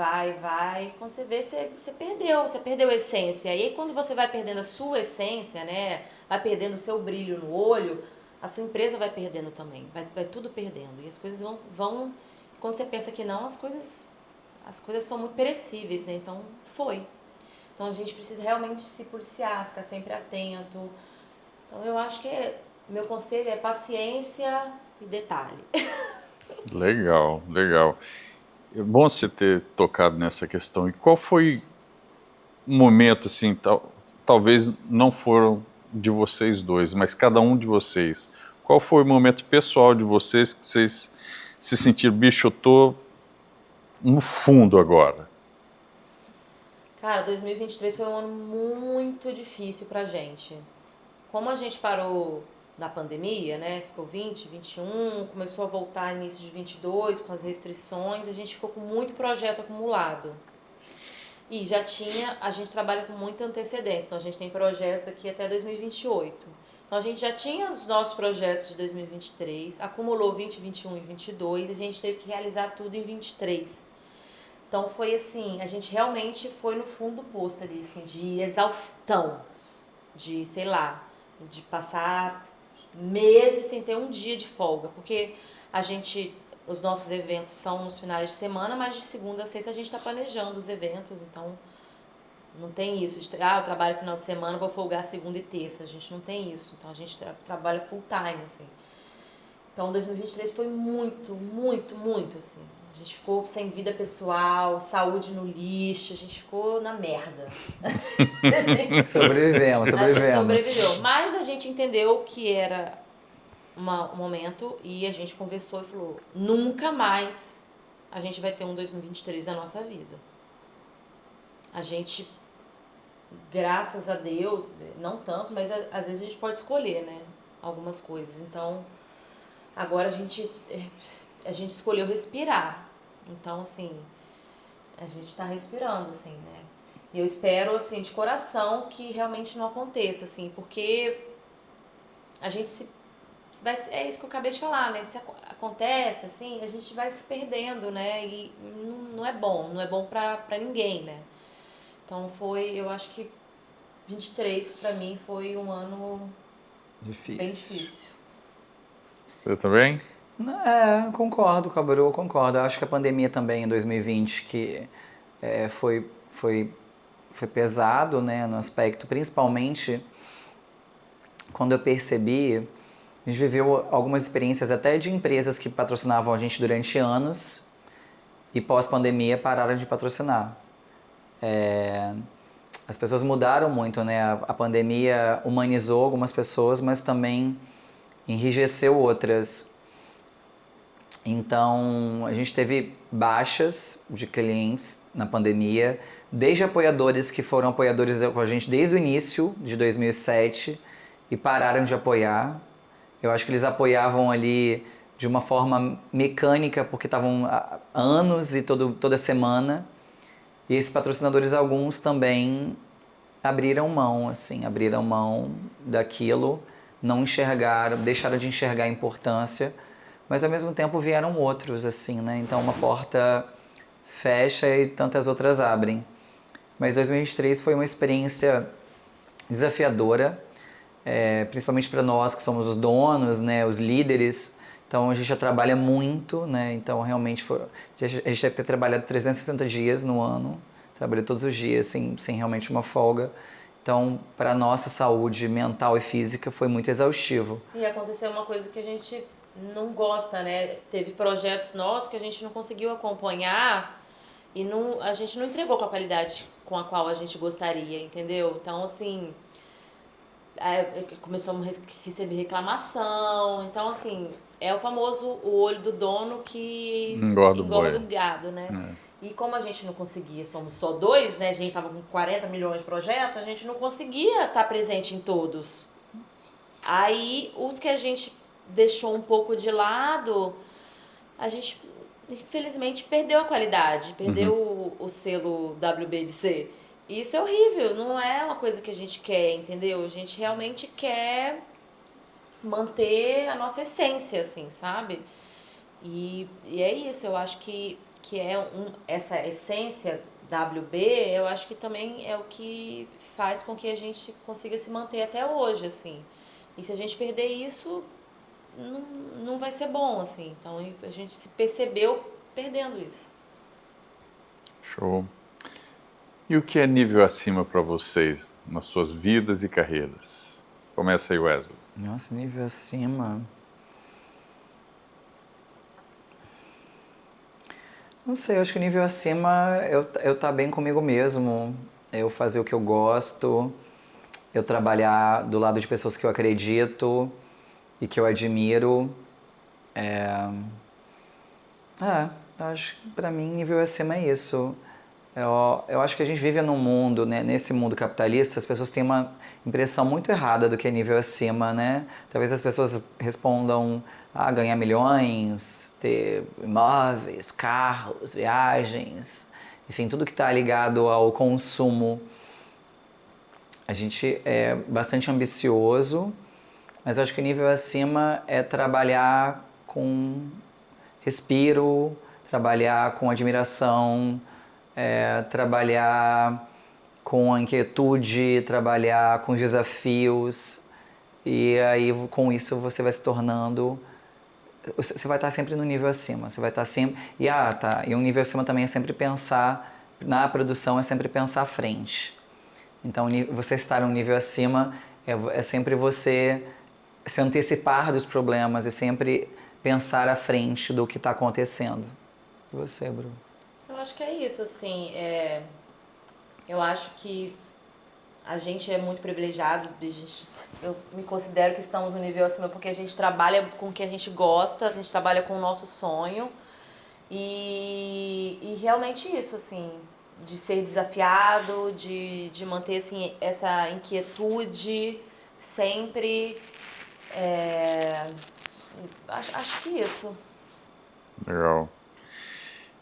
Quando você vê, você perdeu a essência. E aí quando você vai perdendo a sua essência, né? Vai perdendo o seu brilho no olho, a sua empresa vai perdendo também. Vai tudo perdendo. E as coisas vão... Quando você pensa que não, as coisas são muito perecíveis, né? Então, Então a gente precisa realmente se policiar, ficar sempre atento. Então eu acho que meu conselho é paciência e detalhe. Legal, legal. É bom você ter tocado nessa questão. E qual foi o momento, assim, talvez não foram de vocês dois, mas cada um de vocês, qual foi o momento pessoal de vocês que vocês se sentiram, bicho, eu tô no fundo agora? Cara, 2023 foi um ano muito difícil pra gente. Como a gente parou na pandemia, né? Ficou 20, 21, começou a voltar início de 22 com as restrições, a gente ficou com muito projeto acumulado. E a gente trabalha com muita antecedência, então a gente tem projetos aqui até 2028. Então a gente já tinha os nossos projetos de 2023, acumulou 20, 21 e 22, e a gente teve que realizar tudo em 23. Então foi assim, a gente realmente foi no fundo do poço ali, assim, de exaustão, de, sei lá, de passar meses sem ter um dia de folga, porque os nossos eventos são nos finais de semana, mas de segunda a sexta a gente está planejando os eventos, então não tem isso de, eu trabalho final de semana, vou folgar segunda e terça, a gente não tem isso, então a gente trabalha full time, assim. Então 2023 foi muito, muito, muito, assim. A gente ficou sem vida pessoal, saúde no lixo, a gente ficou na merda. Sobrevivemos. A gente sobreviveu, mas a gente entendeu que era um momento e a gente conversou e falou, nunca mais a gente vai ter um 2023 na nossa vida. A gente, graças a Deus, não tanto, mas às vezes a gente pode escolher, né, algumas coisas. Então, agora a gente escolheu respirar. Então, assim, a gente tá respirando, assim, né. E eu espero, assim, de coração que realmente não aconteça, assim, porque a gente é isso que eu acabei de falar, né? Se acontece, assim, a gente vai se perdendo, né? E não é bom, não é bom pra ninguém, né? Então eu acho que 23 pra mim foi um ano bem difícil. Você também? Concordo com a Bru, concordo. Eu acho que a pandemia também em 2020 que foi pesado, né, no aspecto, principalmente quando eu percebi, a gente viveu algumas experiências até de empresas que patrocinavam a gente durante anos e pós-pandemia pararam de patrocinar. As pessoas mudaram muito, né? A pandemia humanizou algumas pessoas, mas também enrijeceu outras. Então, a gente teve baixas de clientes na pandemia, desde apoiadores que foram apoiadores com a gente desde o início de 2007 e pararam de apoiar. Eu acho que eles apoiavam ali de uma forma mecânica, porque estavam há anos e toda semana. E esses patrocinadores, alguns também abriram mão daquilo, não enxergaram, deixaram de enxergar a importância, mas ao mesmo tempo vieram outros, assim, né? Então uma porta fecha e tantas outras abrem. Mas 2023 foi uma experiência desafiadora, principalmente para nós que somos os donos, né, os líderes. Então a gente já trabalha muito, né? Então realmente a gente deve ter trabalhado 360 dias no ano, trabalhei todos os dias sem realmente uma folga. Então, para a nossa saúde mental e física foi muito exaustivo. E aconteceu uma coisa que a gente não gosta, né? Teve projetos nossos que a gente não conseguiu acompanhar e a gente não entregou com a qualidade com a qual a gente gostaria, entendeu? Então, assim, começamos a receber reclamação. Então, assim, é o famoso o olho do dono que engorda o gado, né? E como a gente não conseguia, somos só 2, né? A gente estava com 40 milhões de projetos, a gente não conseguia estar presente em todos. Aí, os que a gente deixou um pouco de lado, a gente, infelizmente, perdeu a qualidade, perdeu o selo WBDC. E isso é horrível, não é uma coisa que a gente quer, entendeu? A gente realmente quer manter a nossa essência, assim, sabe? E é isso, eu acho que essa essência WB, eu acho que também é o que faz com que a gente consiga se manter até hoje, assim. E se a gente perder isso, não vai ser bom, assim. Então a gente se percebeu perdendo isso. Show. E o que é nível acima para vocês nas suas vidas e carreiras? Começa aí, Wesley. Nossa, nível acima. Não sei, eu acho que nível acima eu tá bem comigo mesmo, eu fazer o que eu gosto, eu trabalhar do lado de pessoas que eu acredito e que eu admiro. Acho que pra mim nível acima é isso. Eu acho que a gente vive num mundo, né, nesse mundo capitalista, as pessoas têm uma impressão muito errada do que é nível acima, né? Talvez as pessoas respondam a ganhar milhões, ter imóveis, carros, viagens, enfim, tudo que está ligado ao consumo. A gente é bastante ambicioso, mas eu acho que o nível acima é trabalhar com respiro, trabalhar com admiração, trabalhar com a inquietude, trabalhar com os desafios, e aí com isso você vai se tornando, você vai estar sempre no nível acima, você vai estar sempre, e um nível acima também é sempre pensar, na produção é sempre pensar à frente. Então você estar um nível acima é sempre você se antecipar dos problemas, é sempre pensar à frente do que está acontecendo. E você, Bruno? Eu acho que é isso, assim, eu acho que a gente é muito privilegiado, eu me considero que estamos no nível acima porque a gente trabalha com o que a gente gosta, a gente trabalha com o nosso sonho e realmente isso, assim, de ser desafiado, de manter, assim, essa inquietude sempre, acho que isso. Legal.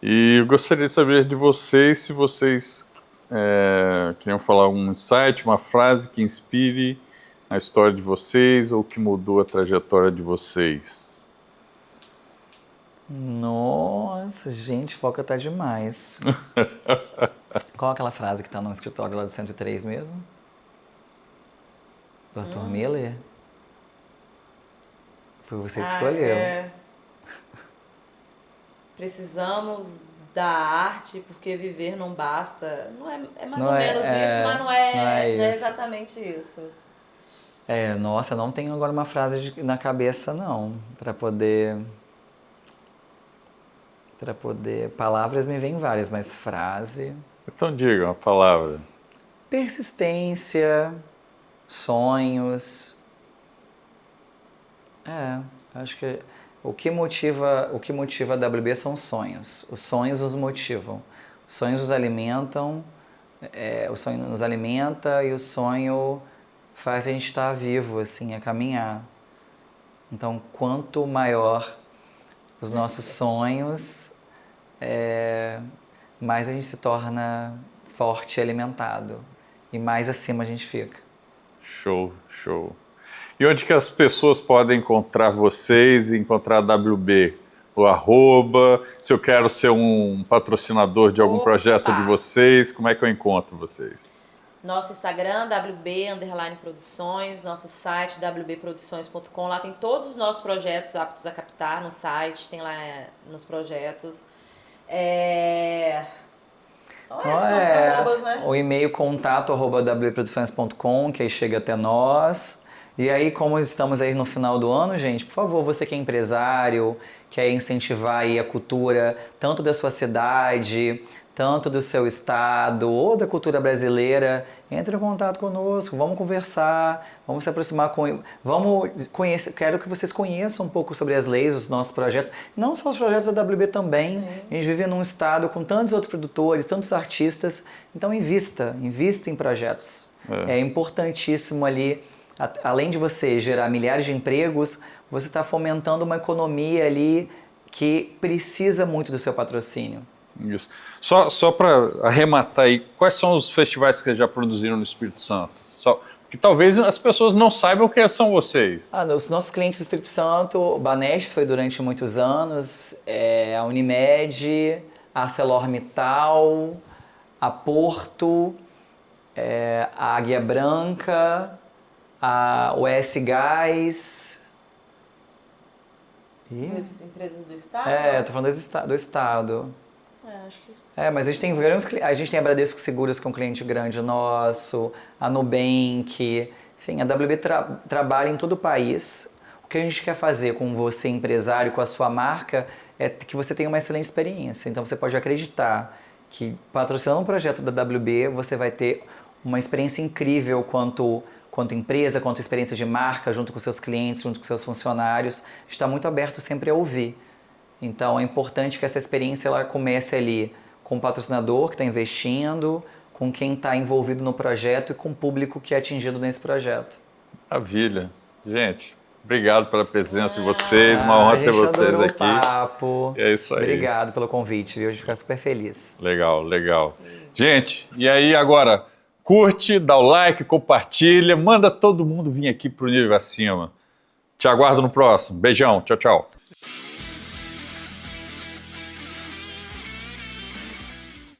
E eu gostaria de saber de vocês se vocês queriam falar um insight, uma frase que inspire a história de vocês ou que mudou a trajetória de vocês. Nossa, gente, foca tá demais. Qual aquela frase que tá no escritório lá do 103 mesmo? Do Arthur Miller? Foi você que escolheu. Precisamos da arte porque viver não basta. Não é mais Não ou é- menos é, isso, mas não não é é isso. exatamente isso. Nossa, não tenho agora uma frase na cabeça, não, para poder... Palavras me vêm várias, mas frase... Então diga uma palavra. Persistência, sonhos. Acho que o que motiva a WB são sonhos. Os sonhos nos motivam. Os sonhos nos alimentam, o sonho nos alimenta e o sonho faz a gente estar vivo, assim, a caminhar. Então, quanto maior os nossos sonhos, mais a gente se torna forte e alimentado. E mais acima a gente fica. Show, show. E onde que as pessoas podem encontrar vocês e encontrar a WB? O arroba, se eu quero ser um patrocinador de algum projeto de vocês, como é que eu encontro vocês? Nosso Instagram, WB_Produções, nosso site, wbproduções.com. Lá tem todos os nossos projetos aptos a captar no site, tem lá nos projetos. São esses nossos arrobas, né? O e-mail contato@wproduções.com, que aí chega até nós. E aí, como estamos aí no final do ano, gente, por favor, você que é empresário, quer incentivar aí a cultura, tanto da sua cidade, tanto do seu estado ou da cultura brasileira, entre em contato conosco, vamos conversar, vamos se aproximar vamos conhecer, quero que vocês conheçam um pouco sobre as leis, os nossos projetos, não só os projetos da WB também. Sim. A gente vive num estado com tantos outros produtores, tantos artistas, então invista em projetos. É importantíssimo ali, além de você gerar milhares de empregos, você está fomentando uma economia ali que precisa muito do seu patrocínio. Isso. Só para arrematar aí, quais são os festivais que vocês já produziram no Espírito Santo? Porque talvez as pessoas não saibam quem são vocês. Os nossos clientes do Espírito Santo, o Banestes foi durante muitos anos, a Unimed, a ArcelorMittal, a Porto, a Águia Branca, o S Gás. As empresas do estado? Eu tô falando do estado. Acho que... Mas a gente tem a Bradesco Seguros, que é um cliente grande nosso, a Nubank, enfim, a WB trabalha em todo o país. O que a gente quer fazer com você, empresário, com a sua marca, é que você tenha uma excelente experiência. Então você pode acreditar que patrocinando um projeto da WB, você vai ter uma experiência incrível quanto empresa, quanto experiência de marca, junto com seus clientes, junto com seus funcionários. Está muito aberto sempre a ouvir. Então é importante que essa experiência ela comece ali com o patrocinador que está investindo, com quem está envolvido no projeto e com o público que é atingido nesse projeto. Maravilha. Gente, obrigado pela presença de vocês, uma honra ter vocês adorou aqui. O papo. É isso aí. Obrigado pelo convite, viu? A gente fica super feliz. Legal, legal. Gente, e aí agora, curte, dá o like, compartilha, manda todo mundo vir aqui pro Nível Acima. Te aguardo no próximo. Beijão, tchau, tchau.